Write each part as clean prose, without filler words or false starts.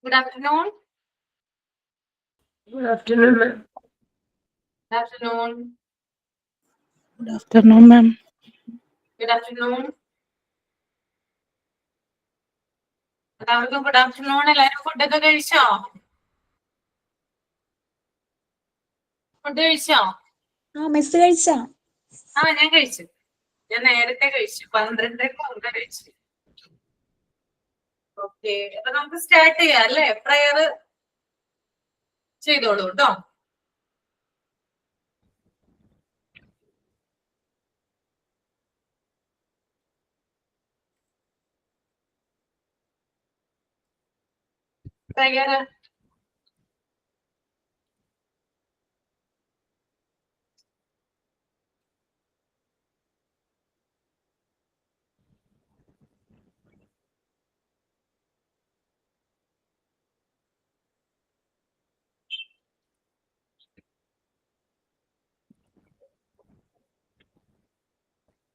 Good afternoon. Good afternoon, ma'am. Good afternoon. Good afternoon, ma'am. Good afternoon. എല്ലാവർക്കും good afternoon. എല്ലാവരും ഫുഡൊക്കെ കഴിച്ചോ? Food കഴിച്ചോ? മിസ് കഴിച്ചോ? ഞാൻ കഴിച്ചു. ഞാൻ നേരത്തെ കഴിച്ചു. 12:30 മുമ്പ് കഴിച്ചു. ഓക്കെ, അപ്പൊ നമുക്ക് സ്റ്റാർട്ട് ചെയ്യാം അല്ലേ? പ്രയർ ചെയ്തോളൂ കേട്ടോ.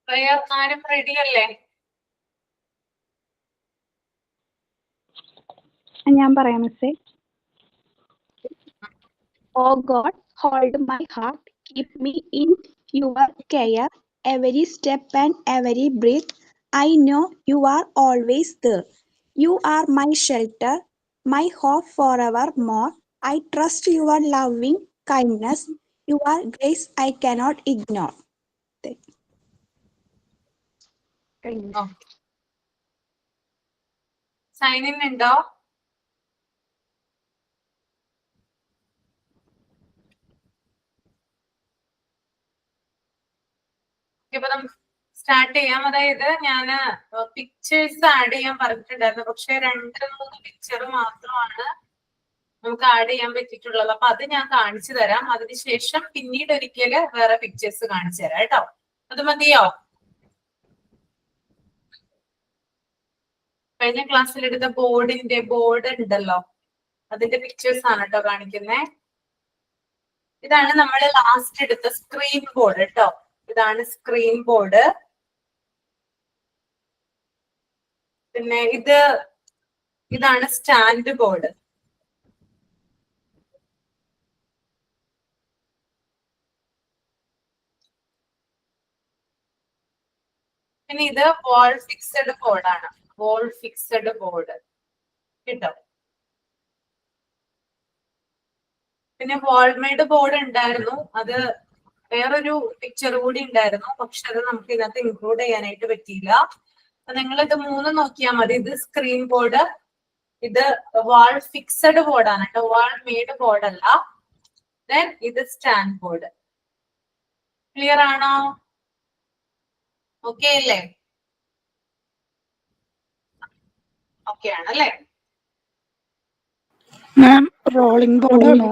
പ്രയർ ആരും റെഡി അല്ലേ? ഞാൻ പറയാം മിസ്സേ. Oh God, hold my heart, keep me in your care, every step and every breath. I know you are always there. You are my shelter, my hope forevermore. I trust your loving kindness, your grace I cannot ignore. Sign in ഉണ്ടോ? ഇപ്പൊ നമുക്ക് start ചെയ്യാം. അതായത് ഞാൻ pictures add ചെയ്യാൻ പറഞ്ഞിട്ടുണ്ടായിരുന്നു, പക്ഷെ 2-3 picture മാത്രമാണ് നമുക്ക് ആഡ് ചെയ്യാൻ പറ്റിയിട്ടുള്ളത്. അപ്പൊ അത് ഞാൻ കാണിച്ചു തരാം. അതിനുശേഷം പിന്നീട് ഒരിക്കല് വേറെ പിക്ചേഴ്സ് കാണിച്ചു തരാം കേട്ടോ. അത് മതിയോ? കഴിഞ്ഞ ക്ലാസ്സിൽ എടുത്ത ബോർഡ് ഉണ്ടല്ലോ, അതിന്റെ പിക്ചേഴ്സ് ആണ് കേട്ടോ കാണിക്കുന്നേ. ഇതാണ് നമ്മൾ ലാസ്റ്റ് എടുത്ത സ്ക്രീൻ ബോർഡ് കേട്ടോ. ഇതാണ് സ്ക്രീൻ ബോർഡ്. പിന്നെ ഇതാണ് സ്റ്റാൻഡ് ബോർഡ്. പിന്നെ ഇത് വാൾ ഫിക്സഡ് ബോർഡാണ്. വാൾ ഫിക്സഡ് ബോർഡ് കേട്ടോ. പിന്നെ വാൾമേഡ് ബോർഡ് ഉണ്ടായിരുന്നു, അത് വേറൊരു പിക്ചർ കൂടി ഉണ്ടായിരുന്നു, പക്ഷെ അത് നമുക്ക് ഇതിനകത്ത് ഇൻക്ലൂഡ് ചെയ്യാനായിട്ട് പറ്റിയില്ല. അപ്പൊ നിങ്ങൾ ഇത് 3 നോക്കിയാൽ മതി. ഇത് സ്ക്രീൻ ബോർഡ്, ഇത് വാൾ ഫിക്സഡ് ബോർഡാണ് കേട്ടോ, വാൾ മെയ്ഡ് ബോർഡ് അല്ല. ദെൻ ഇത് സ്റ്റാൻഡ് ബോർഡ്. ക്ലിയർ ആണോ? ഓക്കെ അല്ലേ? ഓക്കെ ആണല്ലേ? മാം, റോളിംഗ് ബോർഡാണോ?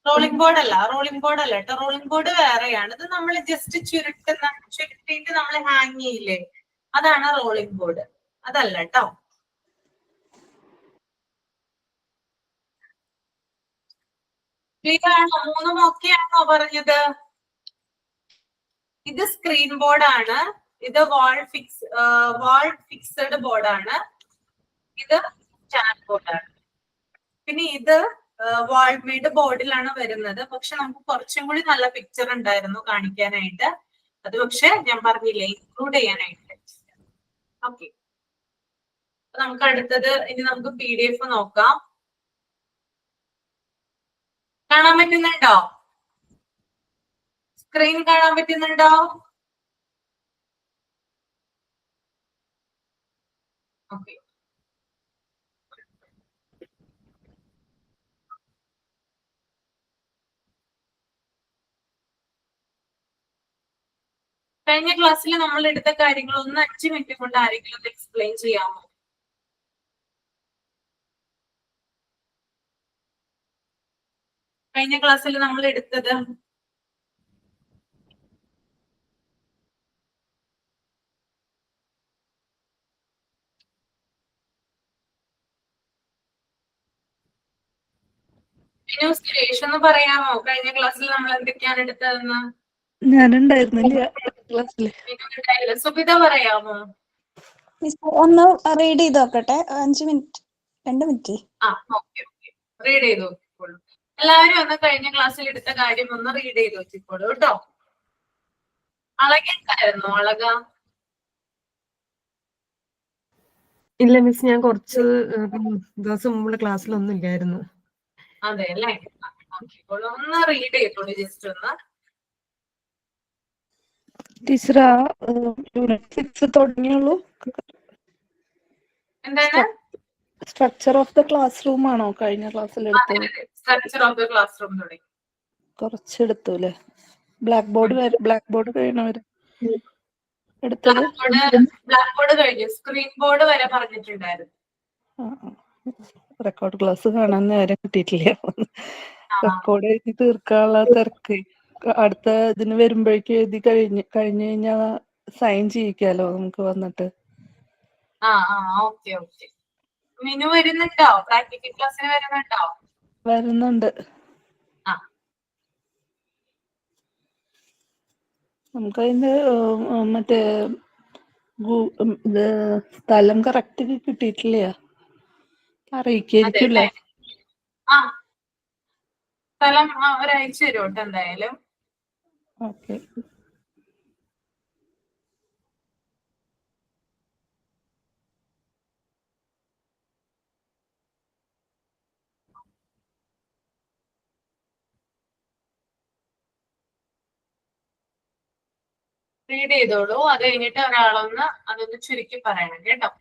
റോളിംഗ് ബോർഡ് അല്ല കേട്ടോ. റോളിംഗ് ബോർഡ് വേറെയാണ്. ഇത് നമ്മൾ ജസ്റ്റ് ചുരുട്ടിയിട്ട് നമ്മൾ ഹാങ് ചെയ്യില്ലേ, അതാണ് റോളിംഗ് ബോർഡ്. അതല്ല കേട്ടോ. ക്ലിയർ ആണോ? 3 ഓക്കെ ആണോ പറഞ്ഞത്? ഇത് സ്ക്രീൻ ബോർഡാണ്, ഇത് വാൾ ഫിക്സഡ് ബോർഡാണ്, ഇത് സ്റ്റാൻഡ് ബോർഡാണ്. പിന്നെ ഇത് വാൾമേഡ് ബോർഡിലാണ് വരുന്നത്. പക്ഷെ നമുക്ക് കുറച്ചും കൂടി നല്ല പിക്ചർ ഉണ്ടായിരുന്നു കാണിക്കാനായിട്ട്. അത് പക്ഷെ ഞാൻ പറഞ്ഞില്ലേ, ഇൻക്ലൂഡ് ചെയ്യാനായിട്ട്. ഓക്കെ, നമുക്ക് അടുത്തത് ഇനി നമുക്ക് PDF നോക്കാം. കാണാൻ പറ്റുന്നുണ്ടോ? സ്ക്രീൻ കാണാൻ പറ്റുന്നുണ്ടോ? ഓക്കെ, കഴിഞ്ഞ ക്ലാസ്സിൽ നമ്മൾ എടുത്ത കാര്യങ്ങൾ ഒന്ന് 5 മിനിറ്റ് കൊണ്ട് ആരെങ്കിലും ഒന്ന് എക്സ്പ്ലെയിൻ ചെയ്യാമോ? കഴിഞ്ഞ ക്ലാസ്സിൽ നമ്മൾ എടുത്തത് സുരേഷ് ഒന്ന് പറയാമോ കഴിഞ്ഞ ക്ലാസ്സിൽ നമ്മൾ എന്തൊക്കെയാണ് എടുത്തതെന്ന്? ഞാനുണ്ടായിരുന്നില്ല ക്ലാസ്സിൽ. സുബിത പറയാമോ? മിസ് ഒന്ന് റീഡ് ചെയ്ത് നോക്കട്ടെ, 5 മിനിറ്റ്. 2 മിനിറ്റ്. ആ ഓക്കെ ഓക്കെ, റീഡ് ചെയ്ത് നോക്കിക്കോളൂ. എല്ലാവരും ഒന്ന് കഴിഞ്ഞ ക്ലാസ്സിൽ എടുത്ത കാര്യം ഒന്ന് റീഡ് ചെയ്ത് വെച്ചിക്കോളൂ കേട്ടോ. അളകണ്ടായിരുന്നോ? അളക ഇല്ല മിസ്, ഞാൻ കുറച്ച് ദിവസം മുമ്പുള്ള ക്ലാസ്സിലൊന്നും ഇല്ലായിരുന്നു. അതെ അല്ലേ, നോക്കിക്കോളൂ, ഒന്ന് റീഡ് ചെയ്തോളൂ ജസ്റ്റ് ഒന്ന്. ടീച്ചർ ആ യൂണിറ്റ് 6 തുടങ്ങിയുള്ളൂ. എന്താണ്? Structure of the class room ആണോ കഴിഞ്ഞ ക്ലാസ്സിൽ എടുത്തത്? Structure of the class room തുടങ്ങി. കുറച്ചെടുത്തു അല്ലേ? ബ്ലാക്ക് ബോർഡ് കഴിയണവര് എടുത്തത്. ബ്ലാക്ക് ബോർഡ് കഴിഞ്ഞു, സ്ക്രീൻ ബോർഡ് വരെ പറഞ്ഞിട്ടുണ്ടായിരുന്നു. റെക്കോർഡ് ക്ലാസ് കാണാൻ നേരം കിട്ടിയിട്ടില്ല. റെക്കോർഡ് എഴുതി തീർക്കാനുള്ള തിരക്ക്. അടുത്ത ഇതിന് വരുമ്പോഴേക്കും എഴുതി കഴിഞ്ഞു കഴിഞ്ഞാൽ സൈൻ ചെയ്യിക്കാലോ നമുക്ക് വന്നിട്ട്. ആ ആ ഓക്കെ ഓക്കെ. മിനു വരുന്നുണ്ടോ? പ്രാക്ടിക്കൽ ക്ലാസ്സിന് വരുന്നുണ്ടോ? വരുന്നുണ്ട്. ആ നമുക്കതിന്റെ മറ്റേ ഇത് സ്ഥലം കറക്റ്റ് കിട്ടിയിട്ടില്ല. അറിയിക്കായിരിക്കില്ലേ? ആ സ്ഥലം ഒരാഴ്ച തരും കേട്ടോ എന്തായാലും. ഓക്കെ. റീഡ് ചെയ്തോളൂ, അത് കഴിഞ്ഞിട്ട് ഒരാളൊന്ന് അതൊന്ന് ചുരുക്കി പറയണം കേട്ടോ.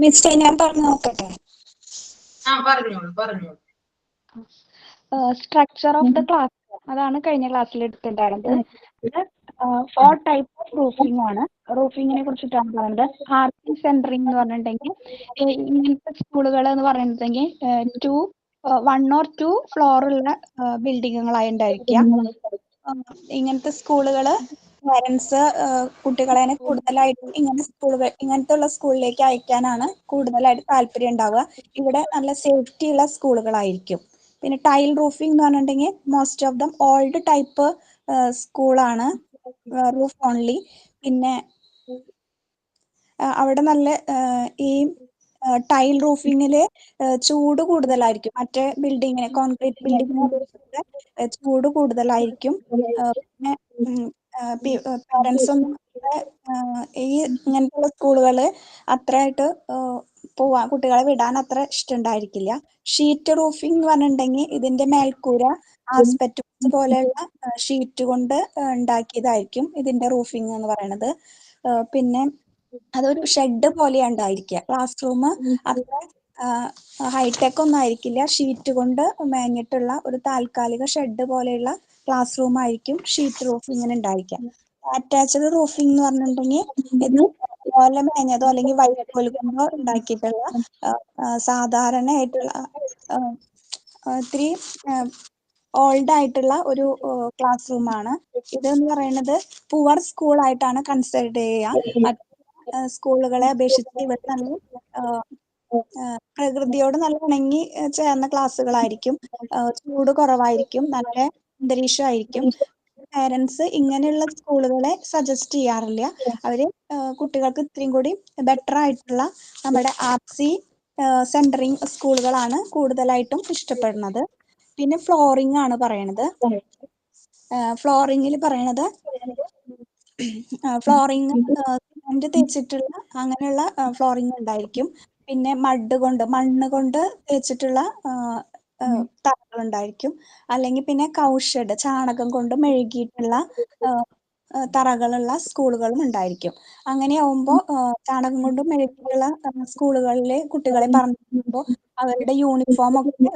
മിസ്റ്റർ ഞാൻ പറഞ്ഞു നോക്കട്ടെ. ആ പറഞ്ഞോളൂ പറഞ്ഞോളൂ. സ്ട്രക്ചർ ഓഫ് ദ ക്ലാസ്, അതാണ് കഴിഞ്ഞ ക്ലാസ്സിൽ എടുത്തിട്ടുണ്ടായിരുന്നത്. ഇത് 4 ടൈപ്പ് ഓഫ് റൂഫിംഗ് ആണ്. റൂഫിങ്ങിനെ കുറിച്ചിട്ടാണ് പറയുന്നത്. ആർച്ചിങ് സെന്ററിങ് എന്ന് പറഞ്ഞിട്ടുണ്ടെങ്കിൽ ഇങ്ങനത്തെ സ്കൂളുകൾ എന്ന് പറയുന്നുണ്ടെങ്കിൽ 1 or 2 ഫ്ലോറുള്ള ബിൽഡിങ്ങുകളായി ഉണ്ടായിരിക്കുക. ഇങ്ങനത്തെ സ്കൂളുകൾ പാരൻസ് കുട്ടികളെ കൂടുതലായിട്ടും ഇങ്ങനത്തെ ഉള്ള സ്കൂളിലേക്ക് അയക്കാനാണ് കൂടുതലായിട്ട് താല്പര്യം ഉണ്ടാവുക. ഇവിടെ നല്ല സേഫ്റ്റി ഉള്ള സ്കൂളുകളായിരിക്കും. പിന്നെ ടൈൽ റൂഫിംഗ് എന്ന് പറഞ്ഞിട്ടുണ്ടെങ്കിൽ most of them old type സ്കൂളാണ്, റൂഫ് ഓൺലി. പിന്നെ അവിടെ നല്ല ഈ ടൈൽ റൂഫിങ്ങില് ചൂട് കൂടുതലായിരിക്കും. മറ്റേ ബിൽഡിങ്ങിന്, കോൺക്രീറ്റ് ബിൽഡിങ്ങിനെ അപേക്ഷിച്ച് ചൂട് കൂടുതലായിരിക്കും. പിന്നെ പാരൻസ് ഒന്നും ഈ ഇങ്ങനത്തെ സ്കൂളുകള് അത്രയായിട്ട് കുട്ടികളെ വിടാൻ അത്ര ഇഷ്ടമുണ്ടായിരിക്കില്ല. ഷീറ്റ് റൂഫിംഗ് എന്ന് പറഞ്ഞിട്ടുണ്ടെങ്കിൽ ഇതിന്റെ മേൽക്കൂര ആസ്പെറ്റോസ് പോലെയുള്ള ഷീറ്റ് കൊണ്ട് ഉണ്ടാക്കിയതായിരിക്കും ഇതിന്റെ റൂഫിംഗ് എന്ന് പറയുന്നത്. പിന്നെ അതൊരു ഷെഡ് പോലെയാണ് ഉണ്ടായിരിക്കുക. ക്ലാസ് റൂം അത്ര ഹൈടെക് ഒന്നും ആയിരിക്കില്ല. ഷീറ്റ് കൊണ്ട് മേഞ്ഞിട്ടുള്ള ഒരു താൽക്കാലിക ഷെഡ് പോലെയുള്ള ക്ലാസ് റൂം ആയിരിക്കും ഷീറ്റ് റൂഫിങ്ങിന് ഉണ്ടായിരിക്കുക. അറ്റാച്ച്ഡ് റൂഫിംഗ് എന്ന് പറഞ്ഞിട്ടുണ്ടെങ്കിൽ ഇത് ഓല മേഞ്ഞതോ അല്ലെങ്കിൽ വൈക്കോൽ കൊണ്ടോ ഉണ്ടാക്കിയിട്ടുള്ള സാധാരണയായിട്ടുള്ള ഇത്തിരി ഓൾഡ് ആയിട്ടുള്ള ഒരു ക്ലാസ് റൂമാണ്. ഇതെന്ന് പറയുന്നത് പുവർ സ്കൂൾ ആയിട്ടാണ് കൺസിഡർ ചെയ്യുക. സ്കൂളുകളെ അപേക്ഷിച്ച് ഇവിടെ നല്ല പ്രകൃതിയോട് നല്ല ഇണങ്ങി ചേർന്ന ക്ലാസ്സുകളായിരിക്കും. ചൂട് കുറവായിരിക്കും, നല്ല അന്തരീക്ഷമായിരിക്കും. പാരൻസ് ഇങ്ങനെയുള്ള സ്കൂളുകളെ സജസ്റ്റ് ചെയ്യാറില്ല. അവര് കുട്ടികൾക്ക് ഇത്രയും കൂടി ബെറ്റർ ആയിട്ടുള്ള നമ്മുടെ ആർട്സി സെന്ററിങ് സ്കൂളുകളാണ് കൂടുതലായിട്ടും ഇഷ്ടപ്പെടുന്നത്. പിന്നെ ഫ്ലോറിംഗ് ആണ് പറയണത്. ഫ്ലോറിങ്ങിൽ പറയണത് ഫ്ലോറിങ് സിമെന്റ് തേച്ചിട്ടുള്ള അങ്ങനെയുള്ള ഫ്ലോറിംഗ് ഉണ്ടായിരിക്കും. പിന്നെ മണ്ണ് കൊണ്ട് തേച്ചിട്ടുള്ള തറകൾ ഉണ്ടായിരിക്കും. അല്ലെങ്കിൽ പിന്നെ കൗഷഡ് ചാണകം കൊണ്ട് മെഴുകിയിട്ടുള്ള തറകളുള്ള സ്കൂളുകളും ഉണ്ടായിരിക്കും. അങ്ങനെയാവുമ്പോൾ ചാണകം കൊണ്ട് മെഴുകിയിട്ടുള്ള സ്കൂളുകളിലെ കുട്ടികളെ പറഞ്ഞുമ്പോൾ അവരുടെ യൂണിഫോം ഒക്കെ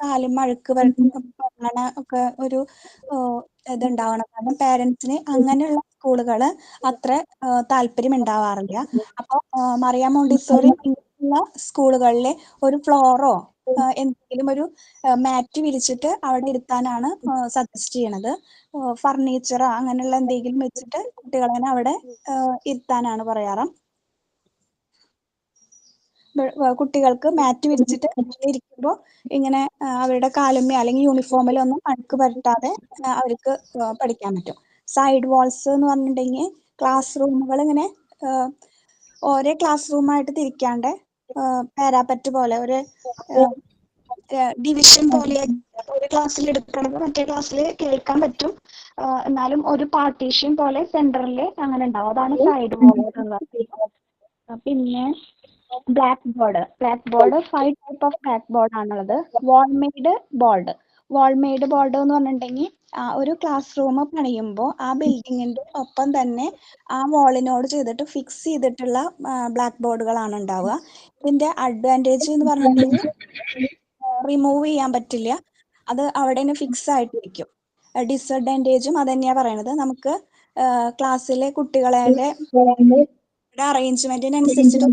കാലും അഴുക്ക് പറ്റണ ഒക്കെ ഒരു ഇതുണ്ടാവണം. കാരണം പേരൻസിന് അങ്ങനെയുള്ള സ്കൂളുകള് അത്ര താല്പര്യം ഉണ്ടാവാറില്ല. അപ്പോൾ മറിയ മോണ്ടിസോറി ഉള്ള സ്കൂളുകളിലെ ഒരു ഫ്ലോറോ എന്തെങ്കിലും ഒരു മാറ്റ് വിരിച്ചിട്ട് അവിടെ ഇരുത്താനാണ് സജസ്റ്റ് ചെയ്യണത്. ഫർണിച്ചറോ അങ്ങനെയുള്ള എന്തെങ്കിലും വെച്ചിട്ട് കുട്ടികളെ അവിടെ ഇരുത്താനാണ് പറയാറ്. കുട്ടികൾക്ക് മാറ്റ് വിരിച്ചിട്ട് ഇരിക്കുമ്പോൾ ഇങ്ങനെ അവരുടെ കാലുമ്മ അല്ലെങ്കിൽ യൂണിഫോമിലൊന്നും അഴുക്ക് പറ്റാതെ അവർക്ക് പഠിക്കാൻ പറ്റും. സൈഡ് വാൾസ് എന്ന് പറഞ്ഞിട്ടുണ്ടെങ്കിൽ ക്ലാസ് റൂമുകൾ ഇങ്ങനെ ഓരോ ക്ലാസ് റൂമായിട്ട് തിരിക്കാണ്ട് പാരാപ്പറ്റ് പോലെ ഒരു ഡിവിഷൻ പോലെ ഒരു ക്ലാസ്സിൽ എടുക്കണത് മറ്റേ ക്ലാസ്സിൽ കേൾക്കാൻ പറ്റും. എന്നാലും ഒരു പാർട്ടീഷൻ പോലെ സെന്ററിൽ അങ്ങനെ ഉണ്ടാവും. അതാണ് സൈഡ് വാൾസ് എന്ന് പറയുന്നത്. പിന്നെ black board 5 type of black board ആണുള്ളത്. വാൾമെയ്ഡ് ബോർഡ് എന്ന് പറഞ്ഞിട്ടുണ്ടെങ്കിൽ ഒരു ക്ലാസ് റൂം പണിയുമ്പോൾ ആ ബിൽഡിങ്ങിന്റെ ഒപ്പം തന്നെ ആ വാളിനോട് ചെയ്തിട്ട് ഫിക്സ് ചെയ്തിട്ടുള്ള ബ്ലാക്ക് ബോർഡുകളാണ് ഉണ്ടാവുക. ഇതിന്റെ അഡ്വാൻറ്റേജ് എന്ന് പറഞ്ഞിട്ടുണ്ടെങ്കിൽ റിമൂവ് ചെയ്യാൻ പറ്റില്ല, അത് അവിടെ ഫിക്സ് ആയിട്ടിരിക്കും. ഡിസഡ്വാൻറ്റേജും അത് തന്നെയാണ് പറയണത്. നമുക്ക് ക്ലാസ്സിലെ കുട്ടികളുടെ അറേഞ്ച്മെന്റിനനുസരിച്ചിട്ട്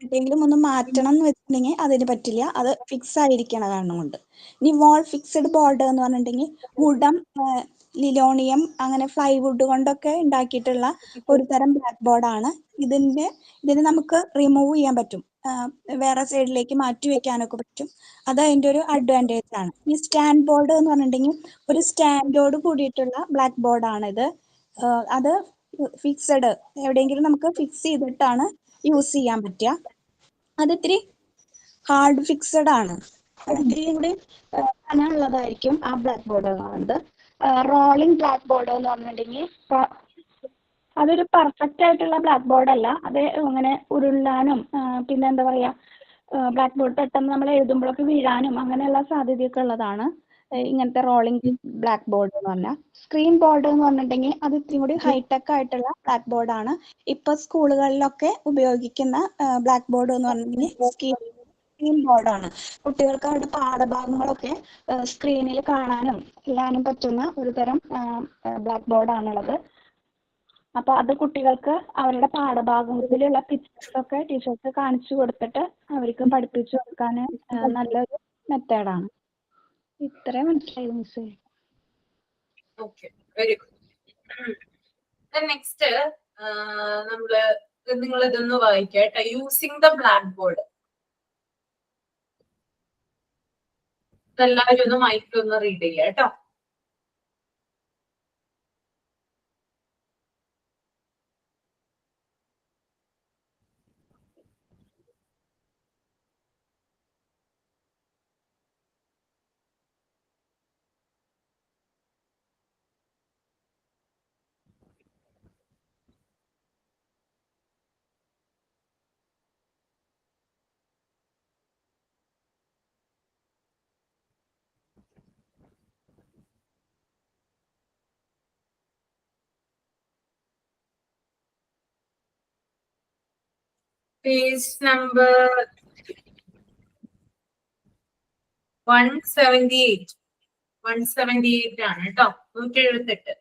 എന്തെങ്കിലും ഒന്ന് മാറ്റണം എന്ന് വെച്ചിട്ടുണ്ടെങ്കിൽ അതിന് പറ്റില്ല, അത് ഫിക്സ് ആയിരിക്കണ കാരണം കൊണ്ട്. ഇനി വാൾ ഫിക്സഡ് ബോർഡ് എന്ന് പറഞ്ഞിട്ടുണ്ടെങ്കിൽ വുഡം ലിലോണിയം അങ്ങനെ ഫ്ലൈവുഡ് കൊണ്ടൊക്കെ ഉണ്ടാക്കിയിട്ടുള്ള ഒരു തരം ബ്ലാക്ക് ബോർഡാണ്. ഇതിന് നമുക്ക് റിമൂവ് ചെയ്യാൻ പറ്റും, വേറെ സൈഡിലേക്ക് മാറ്റി വെക്കാനൊക്കെ പറ്റും. അത് അതിൻ്റെ ഒരു അഡ്വാൻറ്റേജ് ആണ്. ഈ സ്റ്റാൻഡ് ബോർഡ് എന്ന് പറഞ്ഞിട്ടുണ്ടെങ്കിൽ ഒരു സ്റ്റാൻഡോട് കൂടിയിട്ടുള്ള ബ്ലാക്ക് ബോർഡാണിത്. അത് ഫിക്സഡ് എവിടെയെങ്കിലും നമുക്ക് ഫിക്സ് ചെയ്തിട്ടാണ് യൂസ് ചെയ്യാൻ പറ്റുക. അത് ഇത്തിരി ഹാർഡ് ഫിക്സഡ് ആണ്, ഇത്തിരിയും കൂടി കനമുള്ളതായിരിക്കും ആ ബ്ലാക്ക് ബോർഡ് എന്ന് പറയുന്നത്. റോളിംഗ് ബ്ലാക്ക് ബോർഡ് എന്ന് പറഞ്ഞിട്ടുണ്ടെങ്കിൽ അതൊരു പെർഫെക്റ്റ് ആയിട്ടുള്ള ബ്ലാക്ക് ബോർഡ് അല്ല. അത് അങ്ങനെ ഉരുളാനും പിന്നെ എന്താ പറയാ ബ്ലാക്ക് ബോർഡ് പെട്ടെന്ന് നമ്മൾ എഴുതുമ്പോഴൊക്കെ വീഴാനും അങ്ങനെയുള്ള സാധ്യതയൊക്കെ ഉള്ളതാണ് ഇങ്ങനത്തെ റോളിംഗ് ബ്ലാക്ക് ബോർഡ് എന്ന് പറഞ്ഞാൽ. സ്ക്രീൻ ബോർഡ് എന്ന് പറഞ്ഞിട്ടുണ്ടെങ്കിൽ അത് ഇത്തിരി കൂടി ഹൈടെക് ആയിട്ടുള്ള ബ്ലാക്ക് ബോർഡാണ്. ഇപ്പൊ സ്കൂളുകളിലൊക്കെ ഉപയോഗിക്കുന്ന ബ്ലാക്ക് ബോർഡ് എന്ന് പറഞ്ഞിട്ടുണ്ടെങ്കിൽ സ്ക്രീൻ ബോർഡാണ്. കുട്ടികൾക്ക് അവരുടെ പാഠഭാഗങ്ങളൊക്കെ സ്ക്രീനിൽ കാണാനും എല്ലാനും പറ്റുന്ന ഒരു തരം ബ്ലാക്ക് ബോർഡാണുള്ളത്. അപ്പൊ അത് കുട്ടികൾക്ക് അവരുടെ പാഠഭാഗത്തിലുള്ള പിക്ചേഴ്സ് ഒക്കെ ടീച്ചേഴ്സ് കാണിച്ചു കൊടുത്തിട്ട് അവർക്ക് പഠിപ്പിച്ചു കൊടുക്കാൻ നല്ലൊരു മെത്തേഡാണ്. ഇത്രയും മനസ്സിലായി മിസ്സേ. Okay, very good. നെക്സ്റ്റ് നിങ്ങൾ ഇതൊന്ന് വായിക്കട്ടെ. Using the black board. എല്ലാവരും ഒന്ന് മൈക്കിലൊന്ന് റീഡ് ചെയ്യാം കേട്ടോ. Page number 178. 178 ആണ് കേട്ടോ. 178.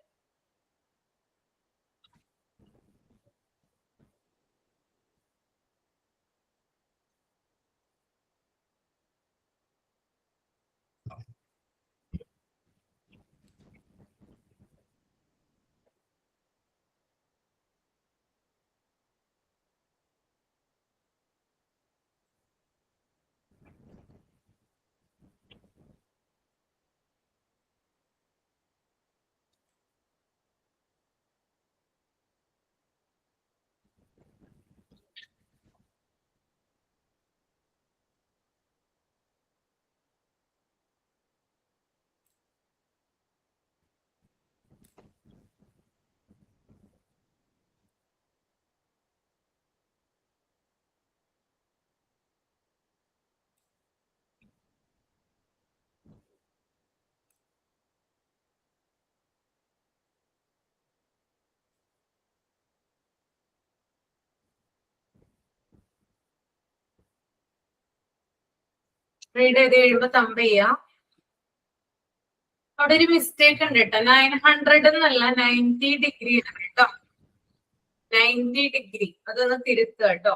റീഡ് ചെയ്ത് കഴിയുമ്പോ തമ്പ് ചെയ്യാം. അവിടെ ഒരു മിസ്റ്റേക്ക് ഉണ്ട് കേട്ടോ. 900 എന്നല്ല 90 ഡിഗ്രി ആണ് കേട്ടോ. 90 ഡിഗ്രി അതൊന്ന് തിരുത്തുക കേട്ടോ.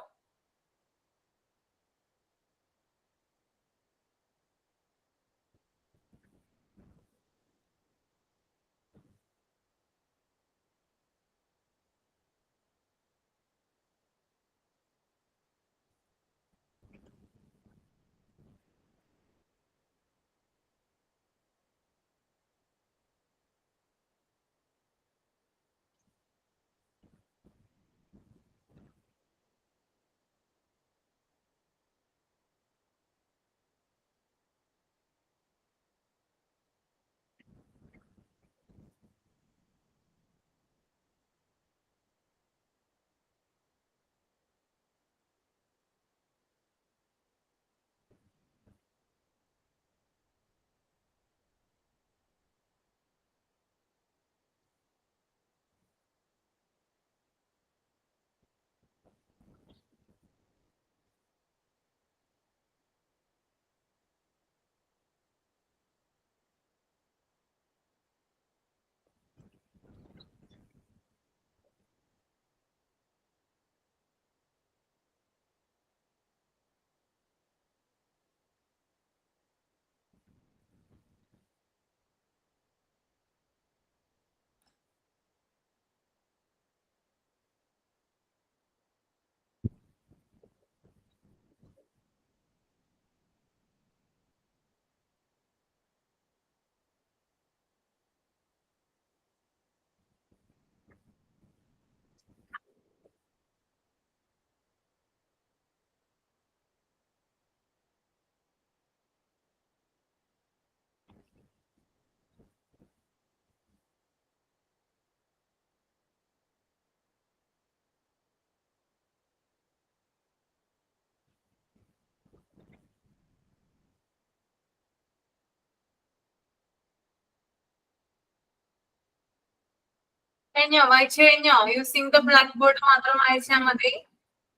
കഴിഞ്ഞോ? വായിച്ചു കഴിഞ്ഞോ? യൂസിങ് ദ ബ്ലാക്ക് ബോർഡ് മാത്രം വായിച്ചാൽ മതി.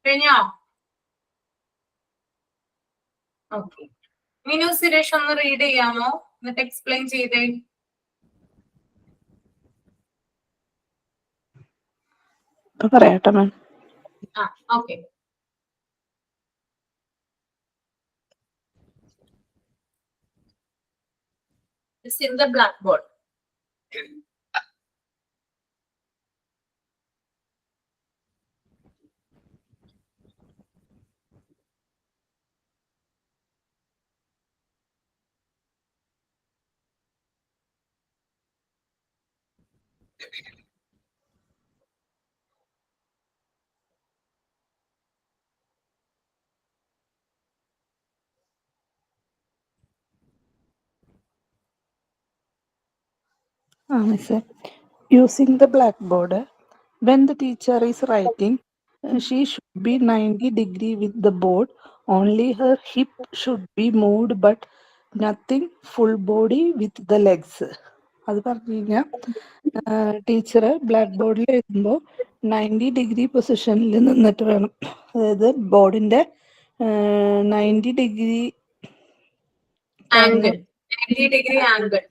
കഴിഞ്ഞോ? ഓക്കെ. മിനു സുരേഷ് ഒന്ന് റീഡ് ചെയ്യാമോ? എന്നിട്ട് എക്സ്പ്ലെയിൻ ചെയ്തേ. പറയാട്ടോ മാം. ആ okay. In the blackboard. Miss, using the blackboard, when the teacher is writing, she should be 90 degree with the board. Only her hip should be moved, but nothing full body with the legs. അത് പറഞ്ഞു കഴിഞ്ഞാൽ teacher black ബോർഡിൽ എഴുതുമ്പോൾ 90 degree പൊസിഷനിൽ നിന്നിട്ട് വേണം, അതായത് ബോർഡിന്റെ 90 ഡിഗ്രി ആംഗിൾ 90 ഡിഗ്രി ആംഗിൾ,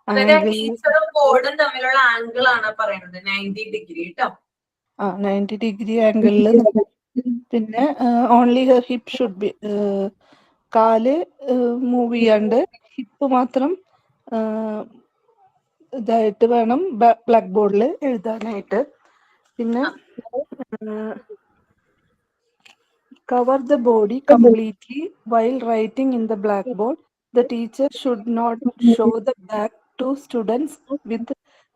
അതായത് ആംഗിൾ ടീച്ചറും ബോർഡും തമ്മിലുള്ള ആംഗിൾ ആണ് പറയുന്നത് 90 ഡിഗ്രി കേട്ടോ. 90 ഡിഗ്രി ആംഗിളിൽ. പിന്നെ only her hip should be, കാല് മൂവ് ചെയ്യാണ്ട് ഹിപ്പ് മാത്രം ഇതായിട്ട് വേണം ബ്ലാക്ക് ബോർഡിൽ എഴുതാനായിട്ട്. പിന്നെ cover the body completely while writing in the blackboard. The teacher should not show the back to students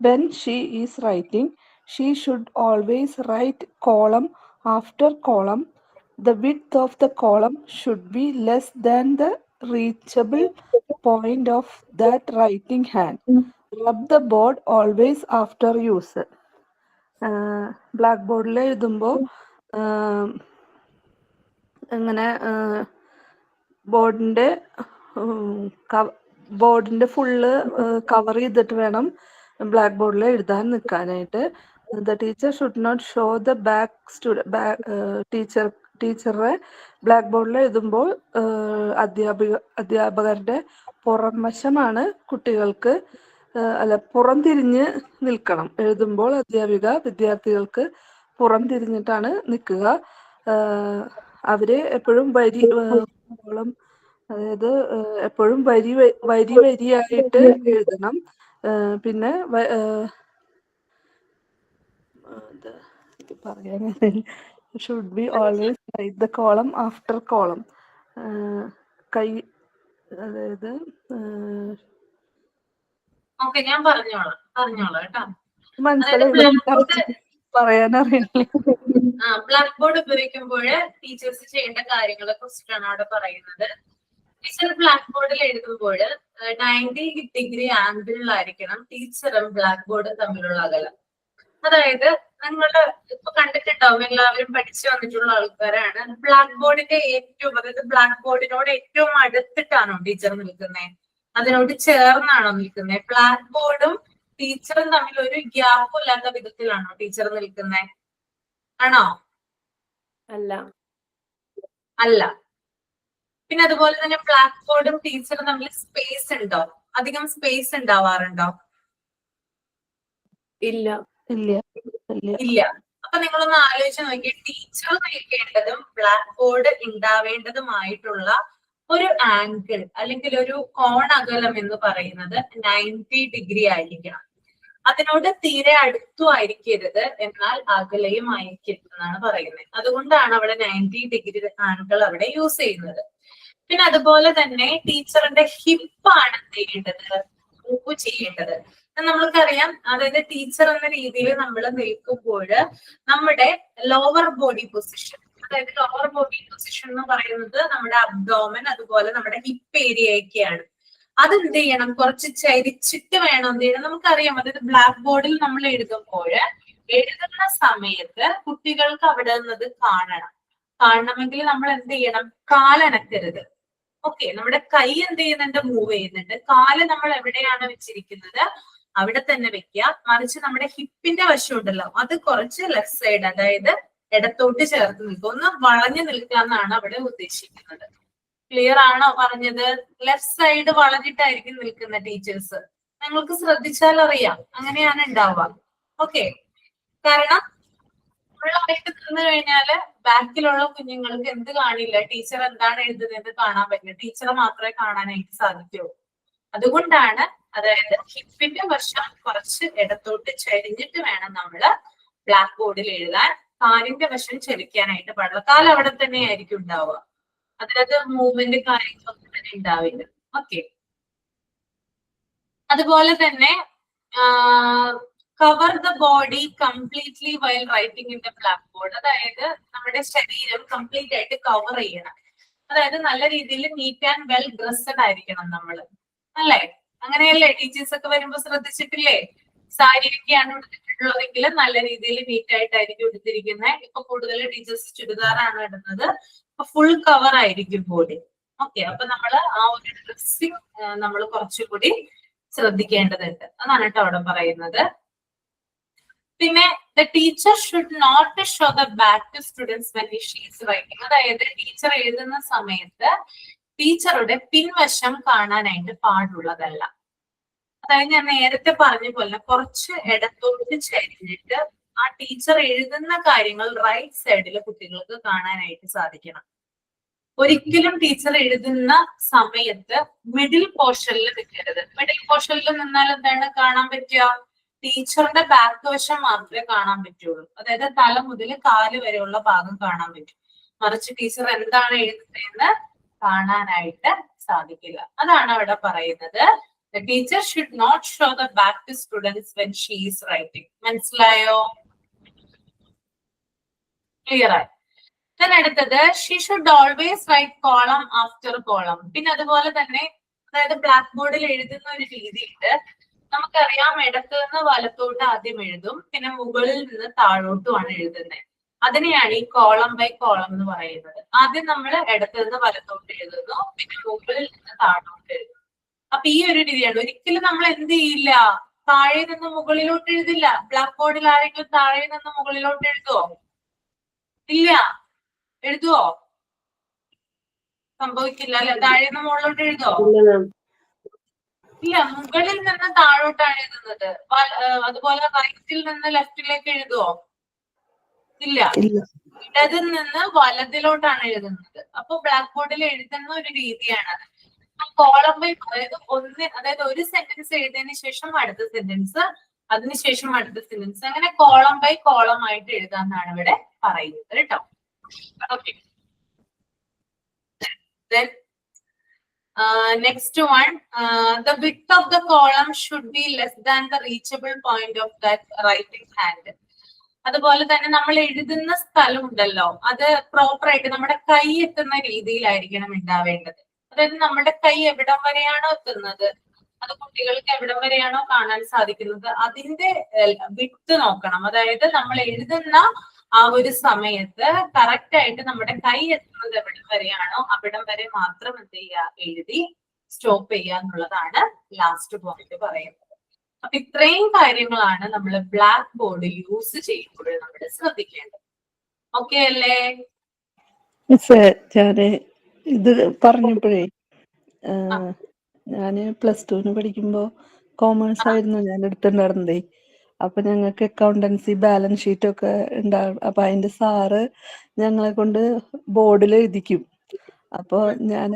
when she is writing. She should always write column after column. The width of the column should be less than the reachable point of that writing hand. Rub the board always after use. Black ബോർഡിൽ എഴുതുമ്പോൾ അങ്ങനെ ബോർഡിന്റെ full cover ചെയ്തിട്ട് വേണം black ബോർഡിൽ എഴുതാൻ നിൽക്കാനായിട്ട്. The teacher should not show the ടീച്ചറെ ബ്ലാക്ക് ബോർഡിൽ എഴുതുമ്പോൾ അധ്യാപകരുടെ പുറം വശമാണ് കുട്ടികൾക്ക്, പുറം തിരിഞ്ഞ് നിൽക്കണം. എഴുതുമ്പോൾ വിദ്യാർത്ഥികൾക്ക് പുറം തിരിഞ്ഞിട്ടാണ് നിൽക്കുക. അവര് എപ്പോഴും അതായത് എപ്പോഴും വരിയായിട്ട് എഴുതണം. പിന്നെ പറയാൻ should be always write the column after column. കൈ, അതായത് ഞാൻ പറഞ്ഞോളാം കേട്ടോ. മനസ്സിലായി, പറയാനറിയില്ല. ബ്ലാക്ക് ബോർഡ് ഉപയോഗിക്കുമ്പോൾ ടീച്ചേഴ്സ് ചെയ്യേണ്ട കാര്യങ്ങളെ കുറിച്ചിട്ടാണ് അവിടെ പറയുന്നത്. ടീച്ചർ ബ്ലാക്ക് ബോർഡിൽ എഴുതുമ്പോൾ 90 ഡിഗ്രി ആംഗിളിലായിരിക്കണം ടീച്ചറും ബ്ലാക്ക് ബോർഡും തമ്മിലുള്ള അകലം. അതായത് നിങ്ങൾ ഇപ്പൊ കണ്ടിട്ടുണ്ടാവും, എല്ലാവരും പഠിച്ചു വന്നിട്ടുള്ള ആൾക്കാരാണ്. ബ്ലാക്ക് ബോർഡിന്റെ അതായത് ബ്ലാക്ക് ബോർഡിനോട് ഏറ്റവും അടുത്തിട്ടാണോ ടീച്ചർ നിൽക്കുന്നത്, അതിനോട് ചേർന്നാണോ നിൽക്കുന്നത്? ബ്ലാക്ക് ബോർഡും ടീച്ചറും തമ്മിൽ ഒരു ഗ്യാപ്പ് ഇല്ലാത്ത വിധത്തിലാണോ ടീച്ചർ നിൽക്കുന്നത്? ആണോ? അല്ല. പിന്നെ അതുപോലെ തന്നെ ബ്ലാക്ക് ബോർഡും ടീച്ചറും തമ്മിൽ സ്പേസ് ഉണ്ടോ? അധികം സ്പേസ് ഉണ്ടാവാറുണ്ടോ? ഇല്ല. അപ്പൊ നിങ്ങളൊന്ന് ആലോചിച്ച് നോക്കിയേ, ടീച്ചർ നിൽക്കേണ്ടതും ബ്ലാക്ക് ബോർഡ് ഉണ്ടാവേണ്ടതുമായിട്ടുള്ള ഒരു ആംഗിൾ അല്ലെങ്കിൽ ഒരു കോണകലം എന്ന് പറയുന്നത് 90 ഡിഗ്രി ആയിരിക്കണം. അതിനോട് തീരെ അടുത്തും ആയിരിക്കരുത്, എന്നാൽ അകലെയും ആയിരിക്കരുത് എന്നാണ് പറയുന്നത്. അതുകൊണ്ടാണ് അവിടെ 90 ഡിഗ്രി ആംഗിൾ അവിടെ യൂസ് ചെയ്യുന്നത്. പിന്നെ അതുപോലെ തന്നെ ടീച്ചറിന്റെ ഹിപ്പാണ് എന്ത് ചെയ്യേണ്ടത്, മൂവ് ചെയ്യേണ്ടത്. നമ്മൾക്കറിയാം, അതായത് ടീച്ചർ എന്ന രീതിയിൽ നമ്മൾ നിൽക്കുമ്പോൾ നമ്മുടെ ലോവർ ബോഡി പൊസിഷൻ, അതായത് ലോവർ ബോഡി പൊസിഷൻ എന്ന് പറയുന്നത് നമ്മുടെ അബ്ഡോമൻ അതുപോലെ നമ്മുടെ ഹിപ്പ് ഏരിയയൊക്കെയാണ്. അതെന്ത് ചെയ്യണം, കുറച്ച് ചരിച്ചിട്ട് വേണം എന്ത് ചെയ്യണം. നമുക്കറിയാം, അതായത് ബ്ലാക്ക് ബോർഡിൽ നമ്മൾ എഴുതുമ്പോൾ എഴുതുന്ന സമയത്ത് കുട്ടികൾക്ക് അവിടെ നിന്നത് കാണണമെങ്കിൽ നമ്മൾ എന്ത് ചെയ്യണം, കാലനക്കരുത്. ഓക്കെ, നമ്മുടെ കൈ എന്ത് ചെയ്യുന്നുണ്ട്, മൂവ് ചെയ്യുന്നുണ്ട്. കാല് നമ്മൾ എവിടെയാണ് വെച്ചിരിക്കുന്നത് അവിടെ തന്നെ വെക്കുക. മറിച്ച് നമ്മുടെ ഹിപ്പിന്റെ വശം ഉണ്ടല്ലോ, അത് കുറച്ച് ലെഫ്റ്റ് സൈഡ്, അതായത് ഇടത്തോട്ട് ചേർത്ത് നിൽക്കുക. ഒന്ന് വളഞ്ഞു നിൽക്കുക എന്നാണ് അവിടെ ഉദ്ദേശിക്കുന്നത്. ക്ലിയർ ആണോ പറഞ്ഞത്? ലെഫ്റ്റ് സൈഡ് വളഞ്ഞിട്ടായിരിക്കും നിൽക്കുന്ന ടീച്ചേഴ്സ്. നിങ്ങൾക്ക് ശ്രദ്ധിച്ചാൽ അറിയാം, അങ്ങനെയാണ് ഉണ്ടാവുക. ഓക്കെ, കാരണം ഫുള്ളായിട്ട് നിന്ന് കഴിഞ്ഞാല് ബാക്കിലുള്ള കുഞ്ഞുങ്ങൾക്ക് എന്ത് കാണില്ല, ടീച്ചർ എന്താണ് എഴുതുന്നത് കാണാൻ പറ്റില്ല, ടീച്ചറെ മാത്രമേ കാണാനായിട്ട് സാധിക്കുള്ളൂ. അതുകൊണ്ടാണ്, അതായത് ഹിപ്പിന്റെ വശം കുറച്ച് ഇടത്തോട്ട് ചരിഞ്ഞിട്ട് വേണം നമ്മള് ബ്ലാക്ക് ബോർഡിൽ എഴുതാൻ. കാലിന്റെ വശം ചലിക്കാനായിട്ട് പാടില്ല. കാൽ അവിടെ തന്നെ ആയിരിക്കും ഉണ്ടാവുക, അതിനകത്ത് മൂവ്മെന്റ് കാര്യങ്ങളൊന്നും തന്നെ ഉണ്ടാവില്ല. ഓക്കെ, അതുപോലെ തന്നെ cover the body completely while writing in the black board. അതായത് നമ്മുടെ ശരീരം കംപ്ലീറ്റ് ആയിട്ട് കവർ ചെയ്യണം. അതായത് നല്ല രീതിയിൽ നീറ്റ് ആൻഡ് വെൽ ഡ്രസ്ഡ് ആയിരിക്കണം നമ്മൾ, അല്ലേ? അങ്ങനെയല്ലേ ടീച്ചേഴ്സ് ഒക്കെ വരുമ്പോ ശ്രദ്ധിച്ചിട്ടില്ലേ? സാരിയൊക്കെയാണ് എടുത്തിട്ടുള്ളതെങ്കിൽ നല്ല രീതിയിൽ നീറ്റ് ആയിട്ടായിരിക്കും എടുത്തിരിക്കുന്നത്. ഇപ്പൊ കൂടുതൽ ടീച്ചേഴ്സ് ചുരിദാറാണ് ഇടുന്നത്, അപ്പൊ ഫുൾ കവർ ആയിരിക്കും ബോഡി. ഓക്കെ, അപ്പൊ നമ്മള് ആ ഒരു ഡ്രസ്സിങ് നമ്മൾ കുറച്ചുകൂടി ശ്രദ്ധിക്കേണ്ടതുണ്ട്. അതാണ് കേട്ടോ അവിടെ പറയുന്നത്. പിന്നെ the teacher should not show the back to students when she is writing. അതായത് ടീച്ചർ എഴുതുന്ന സമയത്ത് ടീച്ചറുടെ പിൻവശം കാണാനായിട്ട് പാടുള്ളതല്ല. അതായത് ഞാൻ നേരത്തെ പറഞ്ഞ പോലെ കുറച്ച് ഇടത്തോട്ട് ചരിഞ്ഞിട്ട് ആ ടീച്ചർ എഴുതുന്ന കാര്യങ്ങൾ റൈറ്റ് സൈഡിൽ കുട്ടികൾക്ക് കാണാനായിട്ട് സാധിക്കണം. ഒരിക്കലും ടീച്ചർ എഴുതുന്ന സമയത്ത് മിഡിൽ പോർഷനിൽ നിൽക്കരുത്. മിഡിൽ പോർഷനിൽ നിന്നാൽ എന്താണ് കാണാൻ പറ്റുക? ടീച്ചറുടെ ബാക്ക് വശം മാത്രമേ കാണാൻ പറ്റുള്ളൂ. അതായത് തല മുതൽ കാല് വരെയുള്ള ഭാഗം കാണാൻ പറ്റും. മറിച്ച് ടീച്ചർ എന്താണ് എഴുതുന്നതെന്ന് കാണാനായിട്ട് സാധിക്കില്ല. അതാണ് അവിടെ പറയുന്നത്. The teacher should not show the back to students when she is writing. മനസ്സിലായോ? ക്ലിയർ ആയി? then അടുത്തത് she should always write column after column. പിന്നെ അതുപോലെ തന്നെ അതായത് ബ്ലാക്ക് ബോർഡിൽ എഴുതുന്ന ഒരു രീതിയുണ്ട്. നമുക്കറിയാം ഇടത്ത് നിന്ന് വലത്തോട്ട് ആദ്യം എഴുതും, പിന്നെ മുകളിൽ നിന്ന് താഴോട്ടുമാണ് എഴുതുന്നത്. അതിനെയാണ് ഈ കോളം ബൈ കോളം എന്ന് പറയുന്നത്. ആദ്യം നമ്മൾ ഇടത്ത് നിന്ന് വലത്തോട്ട് എഴുതുന്നു, പിന്നെ മുകളിൽ നിന്ന് താഴോട്ട് എഴുതുന്നു. അപ്പൊ ഈ ഒരു രീതിയാണ്. ഒരിക്കലും നമ്മൾ എന്ത് ചെയ്യില്ല, താഴെ നിന്ന് മുകളിലോട്ട് എഴുതില്ല. ബ്ലാക്ക് ബോർഡിൽ ആരെങ്കിലും താഴെ നിന്ന് മുകളിലോട്ട് എഴുതുവോ? ഇല്ല. എഴുതുവോ? സംഭവിക്കില്ല അല്ലെ? താഴെ നിന്ന് മുകളിലോട്ട് എഴുതുവോ? ഇല്ല. മുകളിൽ നിന്ന് താഴോട്ടാണ് എഴുതുന്നത്. അതുപോലെ റൈറ്റിൽ നിന്ന് ലെഫ്റ്റിലേക്ക് എഴുതുവോ? ഇല്ല. ഇടതിൽ നിന്ന് വലതിലോട്ടാണ് എഴുതുന്നത്. അപ്പൊ ബ്ലാക്ക് ബോർഡിൽ എഴുതുന്ന ഒരു രീതിയാണ് കോളം ബൈ, അതായത് ഒരു സെന്റൻസ് എഴുതിയതിനു ശേഷം അടുത്ത സെന്റൻസ്, അതിനുശേഷം അടുത്ത സെന്റൻസ്, അങ്ങനെ കോളം ബൈ കോളം ആയിട്ട് എഴുതാന്നാണ് ഇവിടെ പറയുന്നത് കേട്ടോ. Okay. Then next one, the width of the column should be less than the reachable point of that writing hand. അതുപോലെ തന്നെ നമ്മൾ എഴുതുന്ന സ്ഥലം ഉണ്ടല്ലോ, അത് പ്രോപ്പർ ആയിട്ട് നമ്മുടെ കൈ എത്തുന്ന രീതിയിലായിരിക്കണം ഉണ്ടാവേണ്ടത്. അതായത് നമ്മുടെ കൈ എവിടം വരെയാണോ എത്തുന്നത്, അത് കുട്ടികൾക്ക് എവിടം വരെയാണോ കാണാൻ സാധിക്കുന്നത്, അതിന്റെ വിഡ്ത് നോക്കണം. അതായത് നമ്മൾ എഴുതുന്ന ആ ഒരു സമയത്ത് കറക്റ്റ് ആയിട്ട് നമ്മുടെ കൈ എത്തുന്നത് എവിടം വരെയാണോ അവിടം വരെ മാത്രം എന്ത് ചെയ്യുക, എഴുതി സ്റ്റോപ്പ് ചെയ്യുക എന്നുള്ളതാണ് ലാസ്റ്റ് പോയിന്റ് പറയുന്നത്. അപ്പൊ ഇത്രയും കാര്യങ്ങളാണ് നമ്മൾ ബ്ലാക്ക് ബോർഡ് യൂസ് ചെയ്യുമ്പോൾ നമ്മൾ ശ്രദ്ധിക്കേണ്ടത്. ഓക്കെ അല്ലേ? ഞാന് ഇത് പറഞ്ഞപ്പോഴേ ഞാന് +2 പഠിക്കുമ്പോ കോമേഴ്സ് ആയിരുന്നു ഞാൻ എടുത്തിട്ടുണ്ടായിരുന്നതേ. അപ്പൊ ഞങ്ങൾക്ക് അക്കൗണ്ടൻസി ബാലൻസ് ഷീറ്റ് ഒക്കെ ഉണ്ടാകും. അപ്പൊ അതിന്റെ സാറ് ഞങ്ങളെ കൊണ്ട് ബോർഡിൽ എഴുതിക്കും. അപ്പൊ ഞാൻ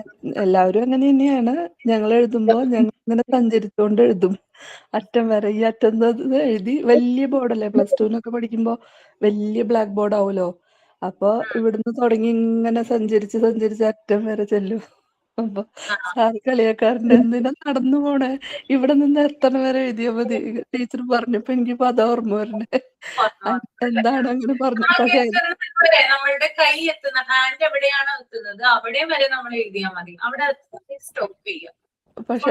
എല്ലാവരും അങ്ങനെ തന്നെയാണ്. ഞങ്ങൾ എഴുതുമ്പോ ഞങ്ങൾ ഇങ്ങനെ സഞ്ചരിച്ചുകൊണ്ട് എഴുതും അറ്റം വരെ. ഈ അറ്റം എഴുതി വലിയ ബോർഡല്ലേ, +2 പഠിക്കുമ്പോ വലിയ ബ്ലാക്ക് ബോർഡ് ആവുമല്ലോ. അപ്പൊ ഇവിടുന്ന് തുടങ്ങി ഇങ്ങനെ സഞ്ചരിച്ച് അറ്റം വരെ ചെല്ലും. അപ്പൊ സാറ് കളിയാക്കാറുണ്ട്, എന്തിനാ നടന്നു പോണേ, ഇവിടെ നിന്ന് എത്തണ വരെ എഴുതിയാ മതി. ടീച്ചർ പറഞ്ഞപ്പോ എനിക്കിപ്പോ അതാ ഓർമ്മ വരണേ. എന്താണ് അങ്ങനെ പറഞ്ഞു. പക്ഷെ നമ്മളുടെ കൈ എത്തുന്ന ഹാൻഡ് എവിടെയാണോ എത്തുന്നത് അവിടെ വരെ നമ്മൾ എഴുതിയാൽ മതി, അവിടെ സ്റ്റോപ്പ് ചെയ്യാം. പക്ഷെ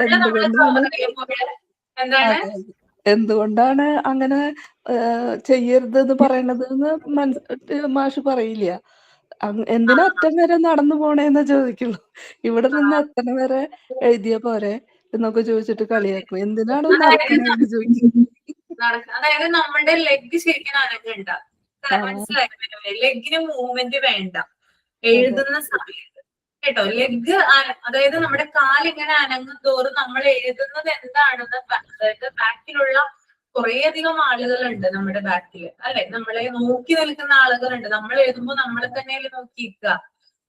എന്തുകൊണ്ടാണ് അങ്ങനെ ചെയ്യരുത് എന്ന് പറയണത് എന്ന് മാഷ് പറയില്ല. എന്തിനാ അറ്റം വരെ നടന്നു പോണേന്ന് ചോദിക്കുള്ളൂ. ഇവിടെ നിന്ന് എത്തണ വരെ എഴുതിയ പോരെ എന്നൊക്കെ ചോദിച്ചിട്ട് കളിയാക്കും. എന്തിനാണ് നടക്കണേന്ന് ചോദിക്കും. അതായത് നമ്മുടെ ലെഗ് ശരിക്കും അനങ്ങണ്ട, മനസ്സിലായി? ലെഗിന് മൂവ്മെന്റ് വേണ്ട എഴുതുന്ന സമയത്ത് കേട്ടോ. ലെഗ് അതായത് നമ്മുടെ കാലിങ്ങനെ അനങ്ങും തോറും നമ്മൾ എഴുതുന്നത് എന്താണെന്ന്, അതായത് ബാക്കിലുള്ള കുറേയധികം ആളുകളുണ്ട് നമ്മുടെ ബാക്കില് അല്ലെ, നമ്മളെ നോക്കി നിൽക്കുന്ന ആളുകളുണ്ട്. നമ്മൾ എഴുതുമ്പോ നമ്മളെ തന്നെ നോക്കിയിരിക്കുക,